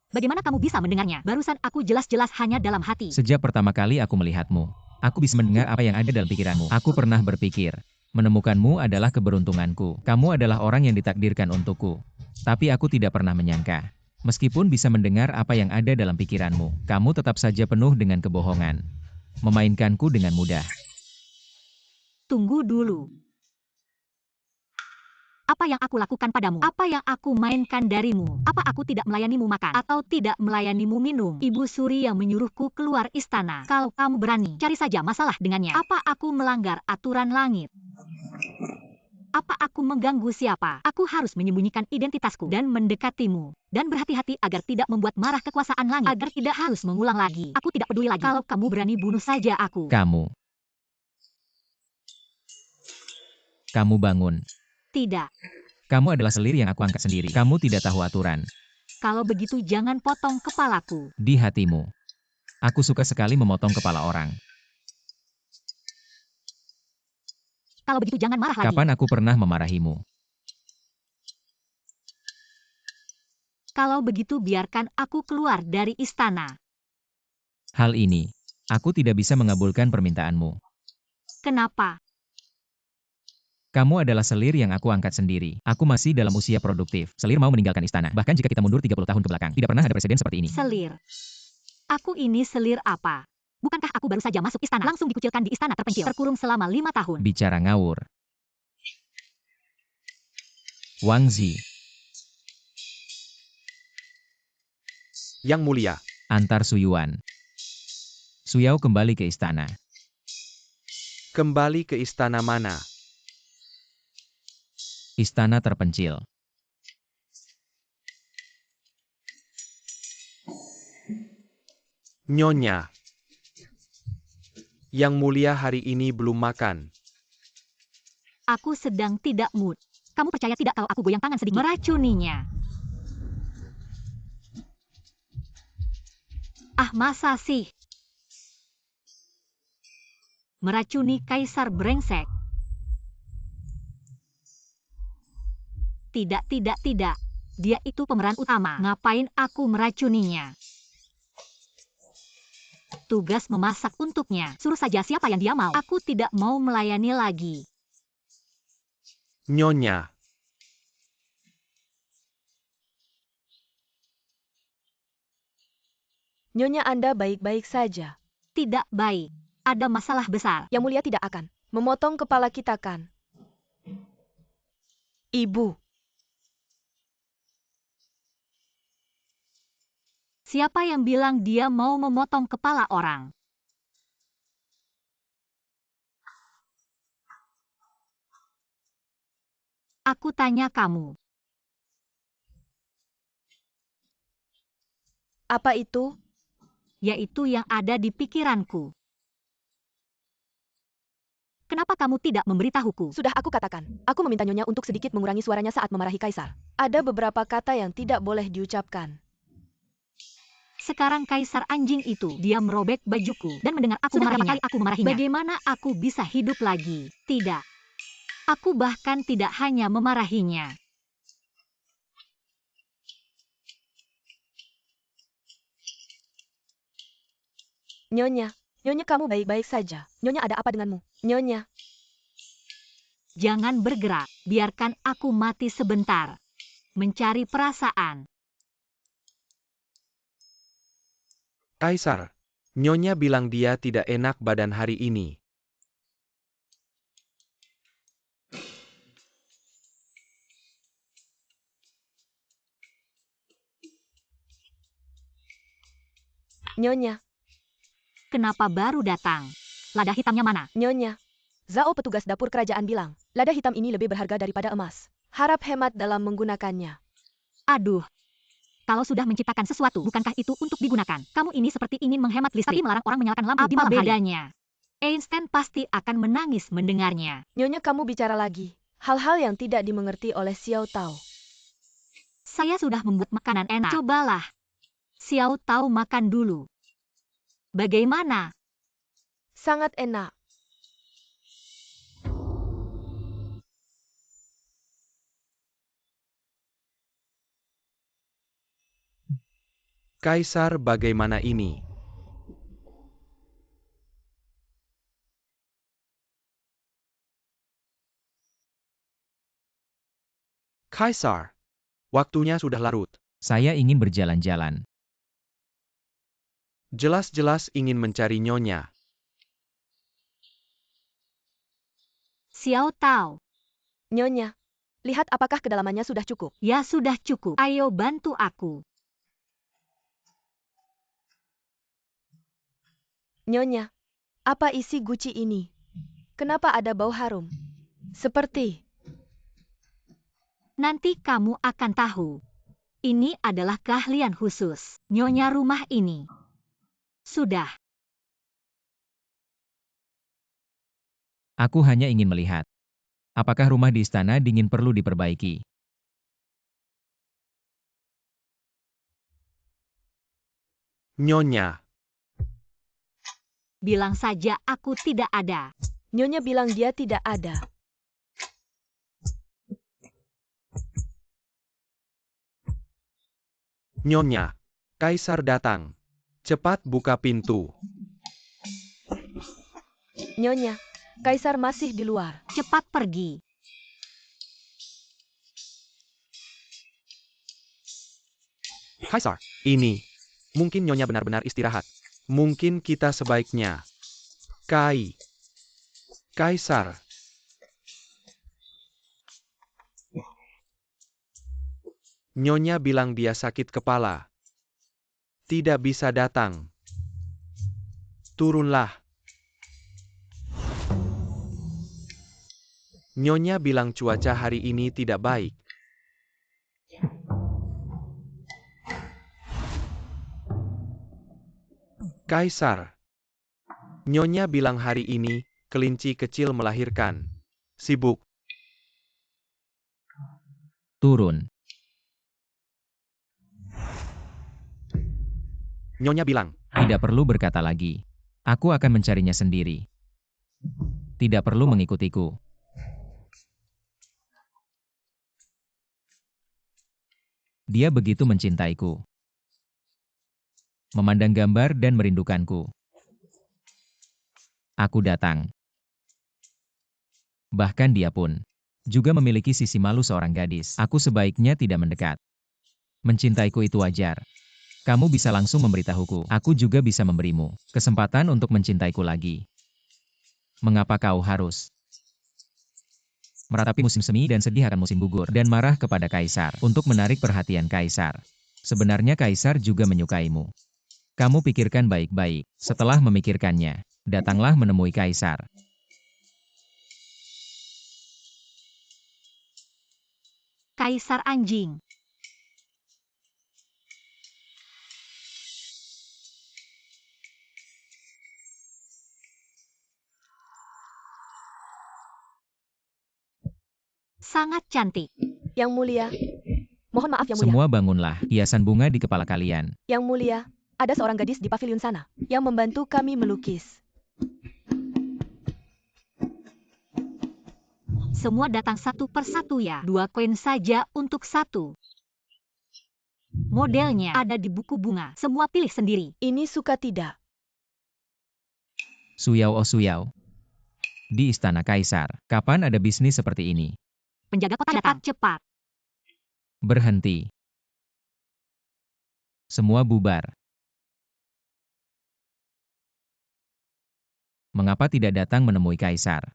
Bagaimana kamu bisa mendengarnya? Barusan aku jelas-jelas hanya dalam hati. Sejak pertama kali aku melihatmu, aku bisa mendengar apa yang ada dalam pikiranmu. Aku pernah berpikir, menemukanmu adalah keberuntunganku. Kamu adalah orang yang ditakdirkan untukku. Tapi aku tidak pernah menyangka. Meskipun bisa mendengar apa yang ada dalam pikiranmu, kamu tetap saja penuh dengan kebohongan. Memainkanku dengan mudah. Tunggu dulu. Apa yang aku lakukan padamu? Apa yang aku mainkan darimu? Apa aku tidak melayanimu makan? Atau tidak melayanimu minum? Ibu Suri yang menyuruhku keluar istana. Kalau kamu berani, cari saja masalah dengannya. Apa aku melanggar aturan langit? Apa aku mengganggu siapa? Aku harus menyembunyikan identitasku dan mendekatimu. Dan berhati-hati agar tidak membuat marah kekuasaan langit. Agar tidak harus mengulang lagi. Aku tidak peduli lagi. Kalau kamu berani bunuh saja aku. Kamu bangun. Tidak. Kamu adalah selir yang aku angkat sendiri. Kamu tidak tahu aturan. Kalau begitu jangan potong kepalaku. Di hatimu. Aku suka sekali memotong kepala orang. Kalau begitu jangan marah lagi. Kapan aku pernah memarahimu? Kalau begitu biarkan aku keluar dari istana. Hal ini, aku tidak bisa mengabulkan permintaanmu. Kenapa? Kamu adalah selir yang aku angkat sendiri. Aku masih dalam usia produktif. Selir mau meninggalkan istana. Bahkan jika kita mundur 30 tahun ke belakang, tidak pernah ada presiden seperti ini. Selir. Aku ini selir apa? Bukankah aku baru saja masuk istana? Langsung dikucilkan di istana terpencil. Terkurung selama 5 tahun. Bicara ngawur. Wang Zi, Yang mulia, antar Suyuan. Suyao kembali ke istana. kembali ke istana mana? Istana terpencil. Nyonya. Yang mulia hari ini belum makan. Aku sedang tidak mood. Kamu percaya tidak kalau aku goyang tangan sedikit? Meracuninya. Ah, masa sih? Meracuni kaisar brengsek. Tidak. Dia itu pemeran utama. Ngapain aku meracuninya? Tugas memasak untuknya. Suruh saja siapa yang dia mau. Aku tidak mau melayani lagi. Nyonya. Nyonya Anda baik-baik saja. Tidak baik. Ada masalah besar. Yang mulia tidak akan memotong kepala kita kan? Ibu. Siapa yang bilang dia mau memotong kepala orang? Aku tanya kamu. Apa itu? Yaitu yang ada di pikiranku. Kenapa kamu tidak memberitahuku? Sudah aku katakan. Aku meminta Nyonya untuk sedikit mengurangi suaranya saat memarahi kaisar. Ada beberapa kata yang tidak boleh diucapkan. Sekarang kaisar anjing itu, dia merobek bajuku dan mendengar aku memarahinya. Berapa kali aku memarahinya? Bagaimana aku bisa hidup lagi? Tidak. Aku bahkan tidak hanya memarahinya. Nyonya, Nyonya kamu baik-baik saja. Nyonya ada apa denganmu? Nyonya. Jangan bergerak, biarkan aku mati sebentar. Mencari perasaan. Kaisar. Nyonya bilang dia tidak enak badan hari ini. Nyonya. Kenapa baru datang? Lada hitamnya mana? Nyonya. Zhao petugas dapur kerajaan bilang, lada hitam ini lebih berharga daripada emas. Harap hemat dalam menggunakannya. Aduh. Kalau sudah menciptakan sesuatu, bukankah itu untuk digunakan? Kamu ini seperti ingin menghemat listrik, tapi melarang orang menyalakan lampu di malam hari. Apa bedanya? Einstein pasti akan menangis mendengarnya. Nyonya kamu bicara lagi. Hal-hal yang tidak dimengerti oleh Xiao Tao. Saya sudah membuat makanan enak. Cobalah. Xiao Tao makan dulu. Bagaimana? Sangat enak. Kaisar bagaimana ini? Kaisar. Waktunya sudah larut. Saya ingin berjalan-jalan. Jelas-jelas ingin mencari Nyonya. Xiao Tao. Nyonya, lihat apakah kedalamannya sudah cukup. Ya sudah cukup. Ayo bantu aku. Nyonya, apa isi guci ini? Kenapa ada bau harum? Seperti Nanti kamu akan tahu. Ini adalah keahlian khusus nyonya rumah ini. Sudah. Aku hanya ingin melihat. Apakah rumah di istana dingin perlu diperbaiki? Nyonya, Bilang saja aku tidak ada. Nyonya bilang dia tidak ada. Nyonya, Kaisar datang. Cepat buka pintu. Nyonya, Kaisar masih di luar. Cepat pergi. Kaisar, ini. Mungkin Nyonya benar-benar istirahat. Mungkin kita sebaiknya. Kaisar. Nyonya bilang dia sakit kepala. Tidak bisa datang. Turunlah. Nyonya bilang cuaca hari ini tidak baik. Kaisar. Nyonya bilang hari ini, kelinci kecil melahirkan. Sibuk. Turun. Nyonya bilang, Tidak perlu berkata lagi. Aku akan mencarinya sendiri. Tidak perlu mengikutiku. Dia begitu mencintaiku. Memandang gambar dan merindukanku. Aku datang. Bahkan dia pun juga memiliki sisi malu seorang gadis. Aku sebaiknya tidak mendekat. Mencintaiku itu wajar. Kamu bisa langsung memberitahuku. Aku juga bisa memberimu kesempatan untuk mencintaiku lagi. Mengapa kau harus meratapi musim semi dan sedih akan musim gugur dan marah kepada Kaisar untuk menarik perhatian Kaisar? Sebenarnya Kaisar juga menyukaimu. Kamu pikirkan baik-baik. Setelah memikirkannya, datanglah menemui Kaisar. Kaisar anjing. Sangat cantik. Yang mulia. Mohon maaf yang mulia. Semua bangunlah, hiasan bunga di kepala kalian. Yang mulia, ada seorang gadis di pavilion sana yang membantu kami melukis. Semua datang satu persatu ya. 2 koin saja untuk satu. Modelnya ada di buku bunga. Semua pilih sendiri. Ini suka tidak. Suyao oh Suyao. Di istana Kaisar, kapan ada bisnis seperti ini? Penjaga kota datang. Cepat. Berhenti. Semua bubar. Mengapa tidak datang menemui Kaisar?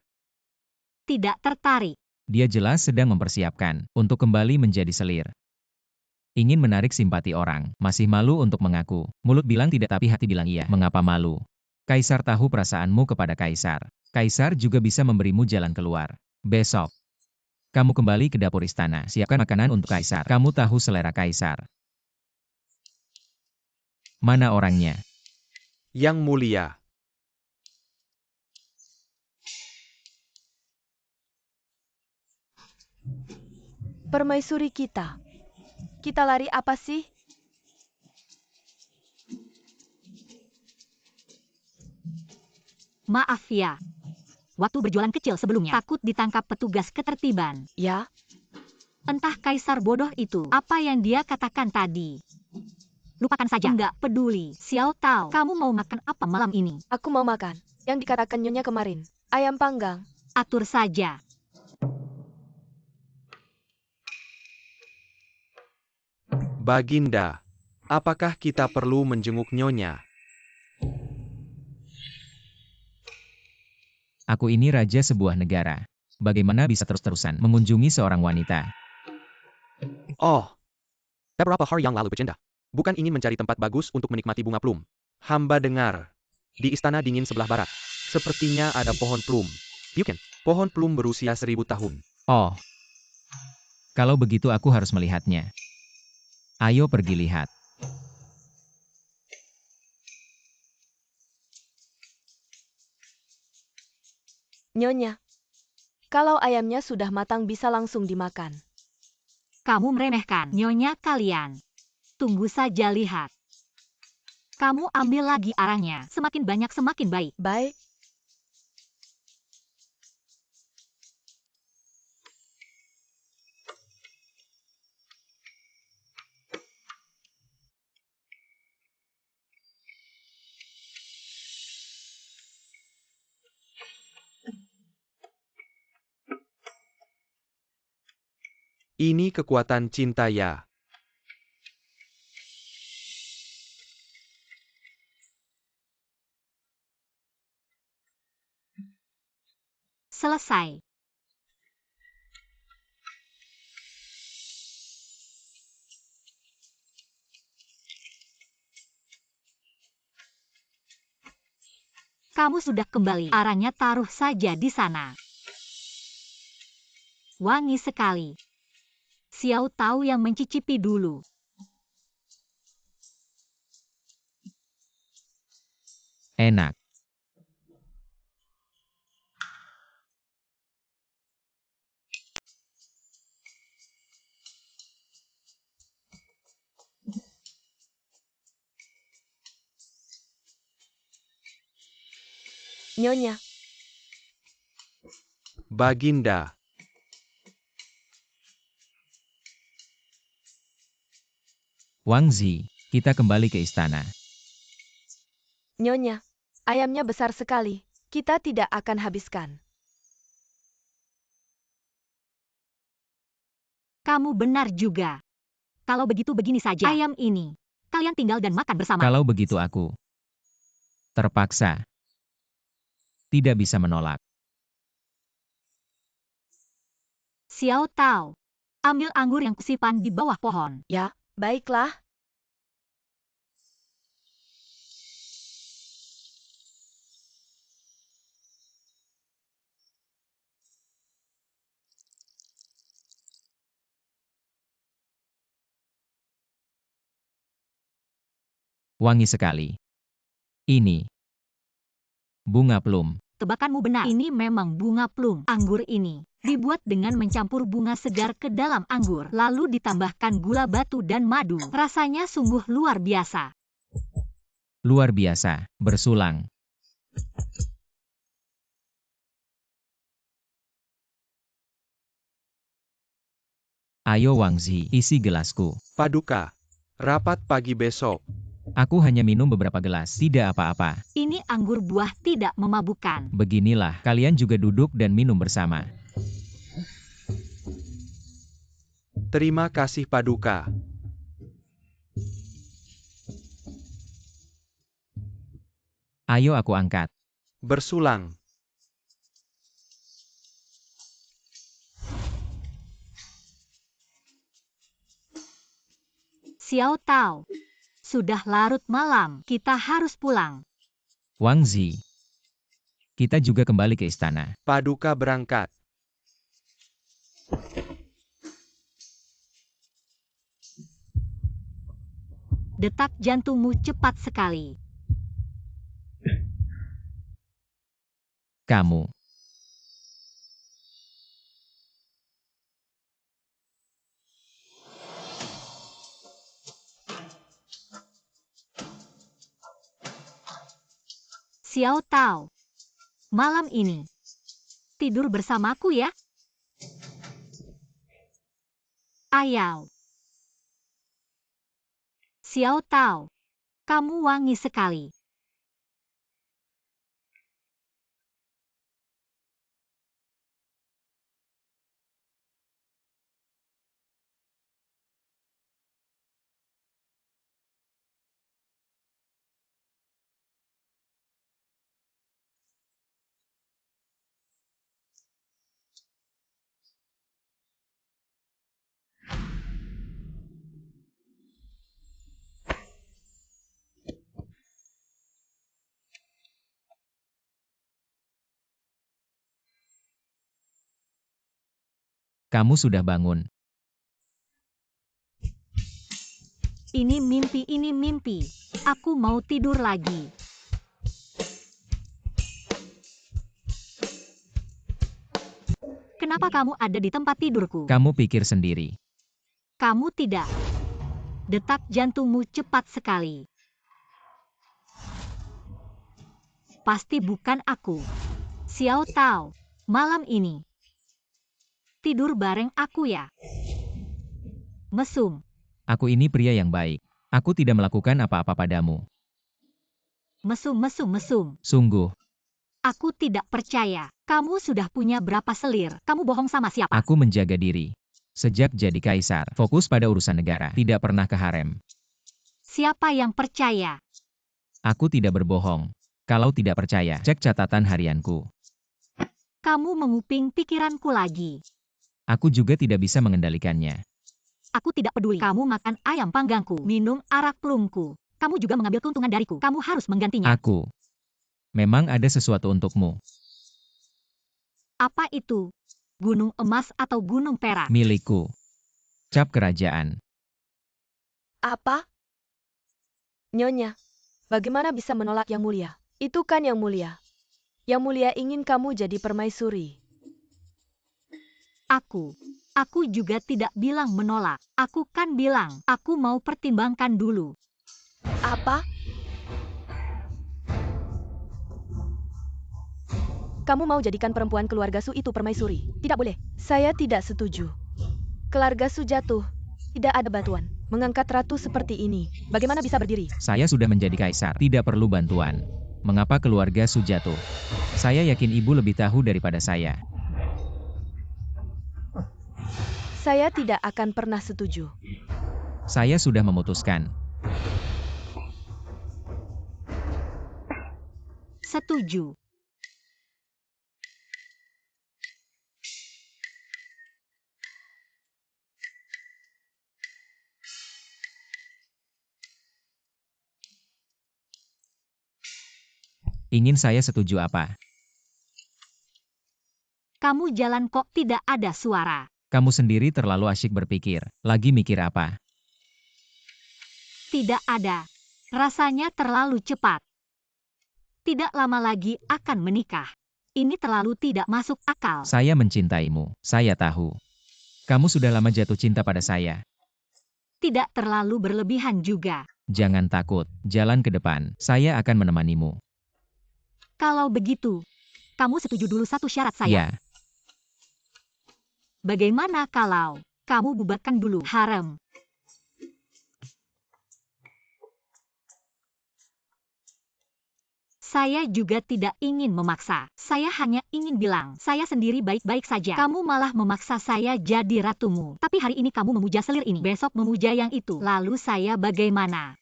Tidak tertarik. Dia jelas sedang mempersiapkan untuk kembali menjadi selir. Ingin menarik simpati orang, masih malu untuk mengaku. Mulut bilang tidak tapi hati bilang iya. Mengapa malu? Kaisar tahu perasaanmu kepada Kaisar. Kaisar juga bisa memberimu jalan keluar. Besok, kamu kembali ke dapur istana. Siapkan makanan untuk Kaisar. Kamu tahu selera Kaisar. Mana orangnya? Yang mulia. Permaisuri kita. Kita lari apa sih? Maaf ya. Waktu berjualan kecil sebelumnya takut ditangkap petugas ketertiban. Ya, Entah Kaisar bodoh itu apa yang dia katakan tadi. Lupakan saja. Enggak peduli. Xiao Tao, kamu mau makan apa malam ini? aku mau makan. Yang dikatakan Nyonya kemarin. Ayam panggang. Atur saja. Baginda, apakah kita perlu menjenguk Nyonya? Aku ini raja sebuah negara. Bagaimana bisa terus-terusan mengunjungi seorang wanita? Oh, beberapa hari yang lalu bercanda. Bukan ingin mencari tempat bagus untuk menikmati bunga plum. Hamba dengar. Di istana dingin sebelah barat. Sepertinya ada pohon plum. Bukan, pohon plum berusia 1000 tahun. Oh, Kalau begitu aku harus melihatnya. Ayo pergi lihat. Nyonya, kalau ayamnya sudah matang bisa langsung dimakan. Kamu meremehkan nyonya kalian. Tunggu saja lihat. Kamu ambil lagi arahnya. Semakin banyak semakin baik. Baik. Ini kekuatan cinta ya. Selesai. Kamu sudah kembali. Arahnya taruh saja di sana. Wangi sekali. Xiao Tao yang mencicipi dulu. Enak. Nyonya, Baginda. Wang Zi, kita kembali ke istana. Nyonya, ayamnya besar sekali. Kita tidak akan habiskan. Kamu benar juga. Kalau begitu begini saja. Ayam ini. Kalian tinggal dan makan bersama. Kalau begitu aku terpaksa. Tidak bisa menolak. Xiao Tao. Ambil anggur yang kusimpan di bawah pohon. Ya, baiklah. Wangi sekali. Ini bunga plum. Tebakanmu benar. Ini memang bunga plum. Anggur ini dibuat dengan mencampur bunga segar ke dalam anggur. Lalu ditambahkan gula batu dan madu. Rasanya sungguh luar biasa. Luar biasa, bersulang. Ayo Wang Zi, isi gelasku. Paduka. Rapat pagi besok. Aku hanya minum beberapa gelas, tidak apa-apa. Ini anggur buah tidak memabukkan. Beginilah, kalian juga duduk dan minum bersama. Terima kasih Paduka. Ayo aku angkat. Bersulang. Xiao Tao. Sudah larut malam. Kita harus pulang. Wang Zi. Kita juga kembali ke istana. Paduka berangkat. Detak jantungmu cepat sekali. Kamu. Xiao Tao. Malam ini. Tidur bersamaku ya. Ayau. Xiao Tao. Kamu wangi sekali. Kamu sudah bangun. Ini mimpi. Aku mau tidur lagi. Kenapa kamu ada di tempat tidurku? Kamu pikir sendiri. Kamu tidak. Detak jantungmu cepat sekali. Pasti bukan aku. Xiao Tao, malam ini tidur bareng aku ya. Mesum. Aku ini pria yang baik. Aku tidak melakukan apa-apa padamu. Mesum. Sungguh, Aku tidak percaya. Kamu sudah punya berapa selir? Kamu bohong sama siapa? aku menjaga diri. Sejak jadi kaisar, fokus pada urusan negara, tidak pernah ke harem. Siapa yang percaya? Aku tidak berbohong. Kalau tidak percaya, cek catatan harianku. Kamu menguping pikiranku lagi. Aku juga tidak bisa mengendalikannya. Aku tidak peduli. Kamu makan ayam panggangku, minum arak plumku. Kamu juga mengambil keuntungan dariku. Kamu harus menggantinya. Aku. Memang ada sesuatu untukmu. Apa itu? Gunung emas atau gunung perak? Milikku. Cap kerajaan. Apa? Nyonya, bagaimana bisa menolak Yang Mulia? Itu kan Yang Mulia. Yang Mulia ingin kamu jadi permaisuri. Aku juga tidak bilang menolak. Aku kan bilang, aku mau pertimbangkan dulu. Apa? Kamu mau jadikan perempuan keluarga Su itu permaisuri? Tidak boleh. Saya tidak setuju. Keluarga Su jatuh. Tidak ada bantuan. Mengangkat ratu seperti ini. Bagaimana bisa berdiri? Saya sudah menjadi kaisar, tidak perlu bantuan. Mengapa keluarga Su jatuh? Saya yakin ibu lebih tahu daripada saya. Saya tidak akan pernah setuju. Saya sudah memutuskan. Setuju. Ingin saya setuju apa? Kamu jalan kok tidak ada suara. Kamu sendiri terlalu asyik berpikir. Lagi mikir apa? Tidak ada. Rasanya terlalu cepat. Tidak lama lagi akan menikah. Ini terlalu tidak masuk akal. Saya mencintaimu. Saya tahu. Kamu sudah lama jatuh cinta pada saya. Tidak terlalu berlebihan juga. Jangan takut. Jalan ke depan. Saya akan menemanimu. Kalau begitu, kamu setuju dulu satu syarat saya. Ya. Bagaimana kalau kamu bubarkan dulu harem? Saya juga tidak ingin memaksa. Saya hanya ingin bilang, saya sendiri baik-baik saja. Kamu malah memaksa saya jadi ratumu. Tapi hari ini kamu memuja selir ini, besok memuja yang itu. Lalu saya bagaimana?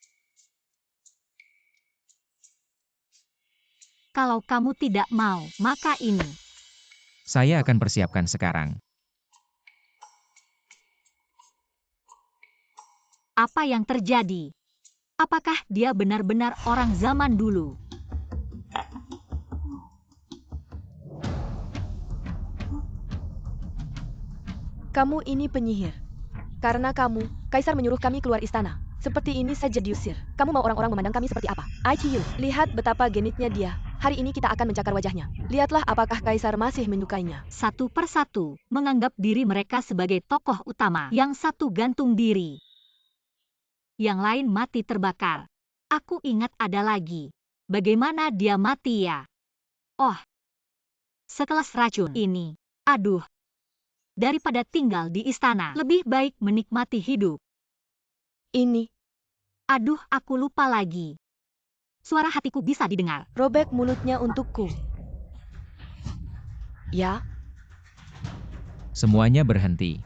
Kalau kamu tidak mau, maka ini. Saya akan persiapkan sekarang. Apa yang terjadi? Apakah dia benar-benar orang zaman dulu? Kamu ini penyihir. Karena kamu, Kaisar menyuruh kami keluar istana. Seperti ini saja diusir. Kamu mau orang-orang memandang kami seperti apa? IQ, lihat betapa genitnya dia. Hari ini kita akan mencakar wajahnya. Lihatlah apakah Kaisar masih menyukainya. Satu persatu, menganggap diri mereka sebagai tokoh utama. Yang satu gantung diri. Yang lain mati terbakar. Aku ingat ada lagi. Bagaimana dia mati ya? Oh, sekelas racun ini. Aduh. Daripada tinggal di istana, lebih baik menikmati hidup. Ini, Aduh, aku lupa lagi. Suara hatiku bisa didengar. robek mulutnya untukku. Ya, Semuanya berhenti.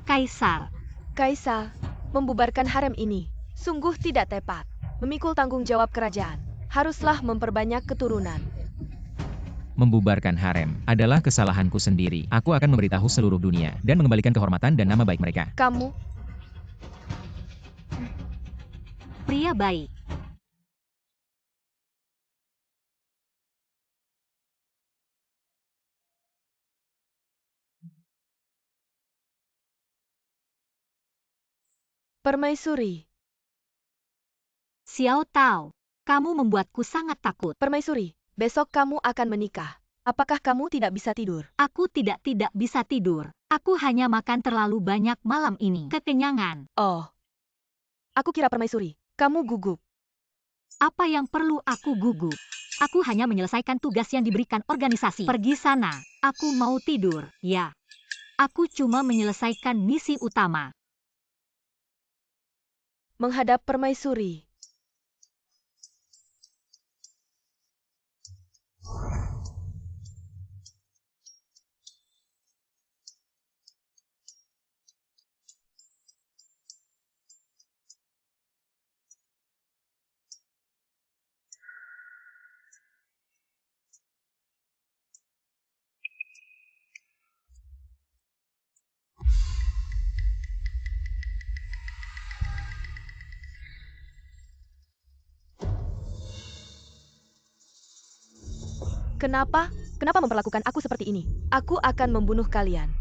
Kaisar, Kaisar, membubarkan harem ini sungguh tidak tepat. Memikul tanggung jawab kerajaan. Haruslah memperbanyak keturunan. Membubarkan harem adalah kesalahanku sendiri. Aku akan memberitahu seluruh dunia dan mengembalikan kehormatan dan nama baik mereka. Kamu, pria baik. Permaisuri. Xiao Tao, kamu membuatku sangat takut. Permaisuri, besok kamu akan menikah. Apakah kamu tidak bisa tidur? Aku tidak bisa tidur. Aku hanya makan terlalu banyak malam ini. Kekenyangan. Oh. Aku kira permaisuri, kamu gugup. Apa yang perlu aku gugup? Aku hanya menyelesaikan tugas yang diberikan organisasi. Pergi sana. Aku mau tidur. Ya. Aku cuma menyelesaikan misi utama. Menghadap permaisuri. Kenapa? Kenapa memperlakukan aku seperti ini? Aku akan membunuh kalian.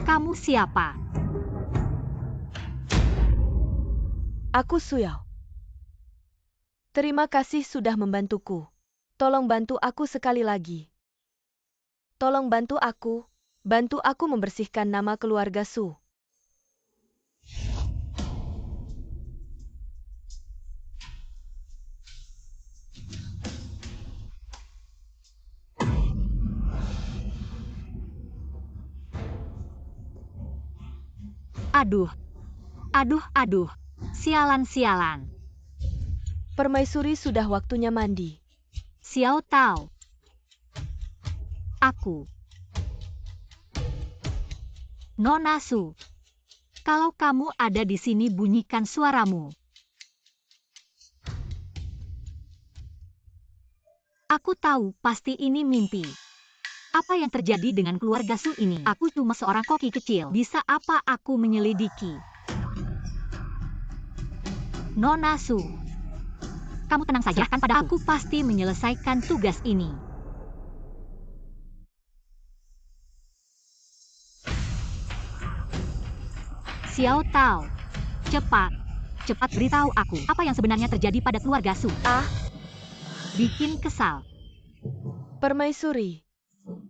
Kamu siapa? Aku Suyao. Terima kasih sudah membantuku. Tolong bantu aku sekali lagi. Tolong bantu aku membersihkan nama keluarga Su. Aduh. Sialan. Permaisuri sudah waktunya mandi. Xiao Tao. Aku. Nona Su. Kalau kamu ada di sini bunyikan suaramu. Aku tahu pasti ini mimpi. Apa yang terjadi dengan keluarga Su ini? Aku cuma seorang koki kecil. Bisa apa aku menyelidiki? Nona Su. Kamu tenang saja, kan pada aku pasti menyelesaikan tugas ini. Xiao Tao. Cepat beritahu aku apa yang sebenarnya terjadi pada keluarga Su. Bikin kesal. Permaisuri.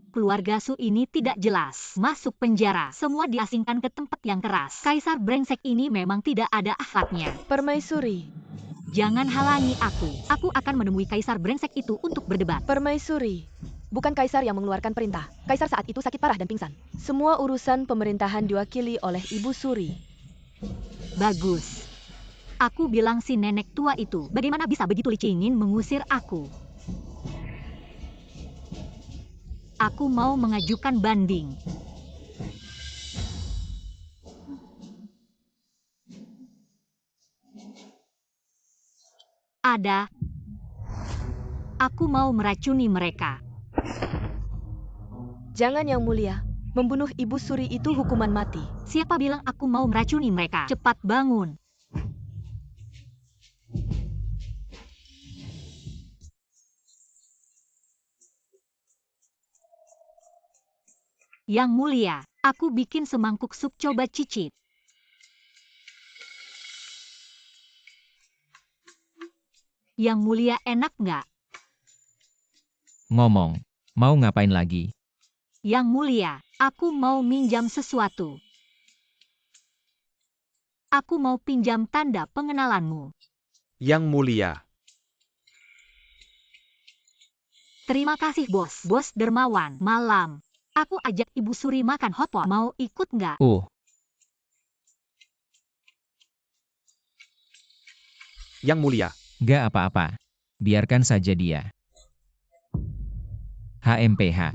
Keluarga Su ini tidak jelas. Masuk penjara. Semua diasingkan ke tempat yang keras. Kaisar brengsek ini memang tidak ada akhlaknya. Permaisuri. Jangan halangi aku. Aku akan menemui kaisar brengsek itu untuk berdebat. Permaisuri. Bukan kaisar yang mengeluarkan perintah. Kaisar saat itu sakit parah dan pingsan. Semua urusan pemerintahan diwakili oleh Ibu Suri. Bagus. Aku bilang si nenek tua itu, bagaimana bisa begitu licik ingin mengusir aku? Aku mau mengajukan banding. Aku mau meracuni mereka. Jangan yang mulia. Membunuh Ibu Suri itu hukuman mati. Siapa bilang aku mau meracuni mereka? Cepat bangun. Yang mulia, aku bikin semangkuk sup, coba cicip. Yang mulia, enak nggak? Ngomong, mau ngapain lagi? Yang mulia, aku mau minjam sesuatu. Aku mau pinjam tanda pengenalanmu. Yang mulia. Terima kasih bos. Bos dermawan. Malam. Aku ajak Ibu Suri makan hotpot. Mau ikut nggak? Yang mulia. Gak apa-apa. Biarkan saja dia. HMPH.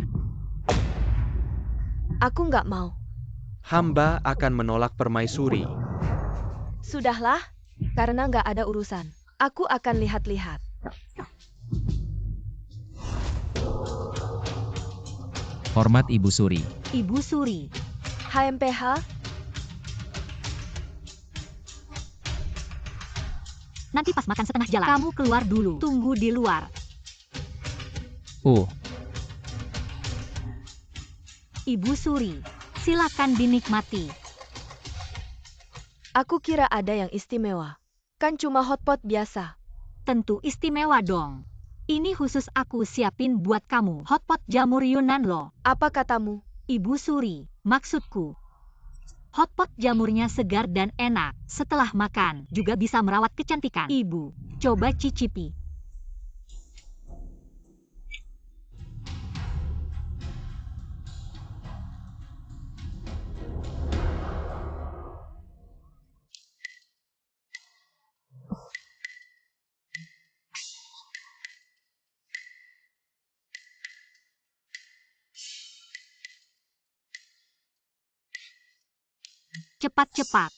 Aku nggak mau. Hamba akan menolak permaisuri. Sudahlah, karena nggak ada urusan. Aku akan lihat-lihat. Hormat Ibu Suri. Ibu Suri. HMPH? Nanti pas makan setengah jalan, kamu keluar dulu. Tunggu di luar. Ibu Suri, silakan dinikmati. Aku kira ada yang istimewa. Kan cuma hotpot biasa. Tentu istimewa dong. Ini khusus aku siapin buat kamu. Hotpot jamur Yunan loh. Apa katamu? Ibu Suri, maksudku. Hotpot jamurnya segar dan enak. Setelah makan, juga bisa merawat kecantikan. Ibu, coba cicipi. Cepat-cepat.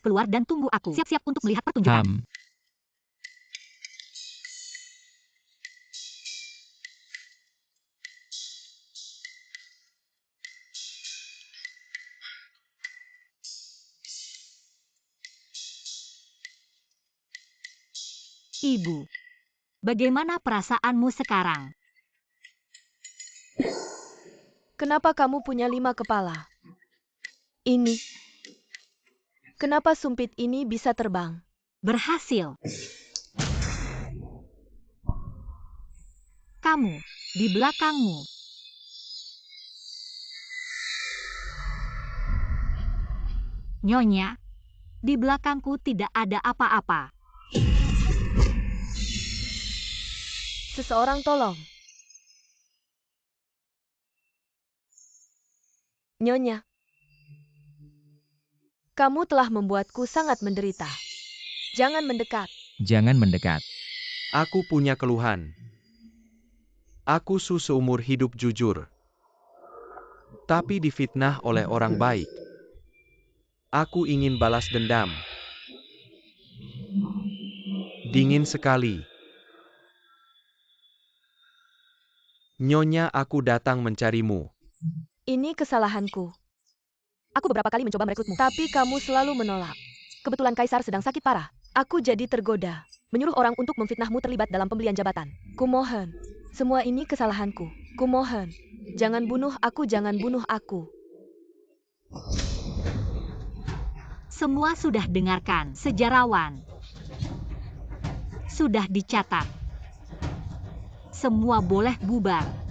Keluar dan tunggu aku. Siap-siap untuk melihat pertunjukan. Ibu, bagaimana perasaanmu sekarang? Kenapa kamu punya 5 kepala? Ini. Kenapa sumpit ini bisa terbang? Berhasil. Kamu, di belakangmu. Nyonya, di belakangku tidak ada apa-apa. Seseorang tolong. Nyonya. Kamu telah membuatku sangat menderita. Jangan mendekat. Jangan mendekat. Aku punya keluhan. Aku seumur hidup jujur. Tapi difitnah oleh orang baik. Aku ingin balas dendam. Dingin sekali. Nyonya, aku datang mencarimu. Ini kesalahanku. Aku beberapa kali mencoba merekrutmu, tapi kamu selalu menolak. Kebetulan Kaisar sedang sakit parah. Aku jadi tergoda. Menyuruh orang untuk memfitnahmu terlibat dalam pembelian jabatan. Kumohon. Semua ini kesalahanku. Kumohon. Jangan bunuh aku, jangan bunuh aku. Semua sudah dengarkan, sejarawan. Sudah dicatat. Semua boleh bubar.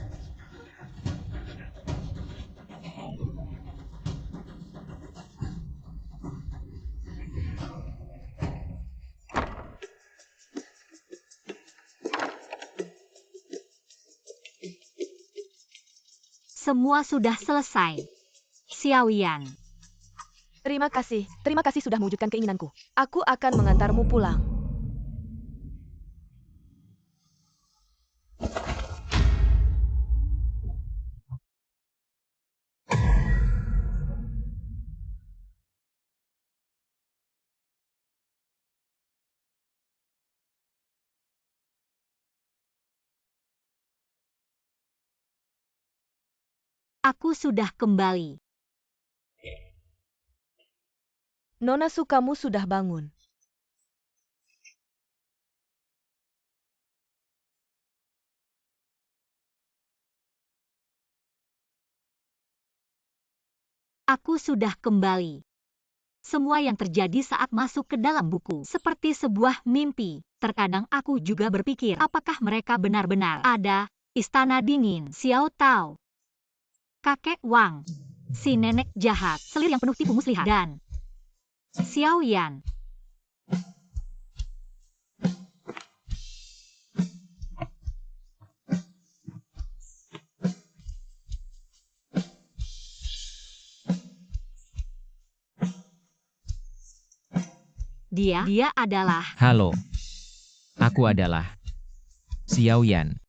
Semua sudah selesai. Xiaoyan. Terima kasih sudah mewujudkan keinginanku. Aku akan mengantarmu pulang. Aku sudah kembali. Nona Su, kamu sudah bangun. Aku sudah kembali. Semua yang terjadi saat masuk ke dalam buku seperti sebuah mimpi. Terkadang aku juga berpikir, apakah mereka benar-benar ada? Istana Dingin, Xiao Tao, Kakek Wang, si nenek jahat, selir yang penuh tipu muslihat, dan Xiaoyan. Dia adalah... Halo. Aku adalah Xiaoyan.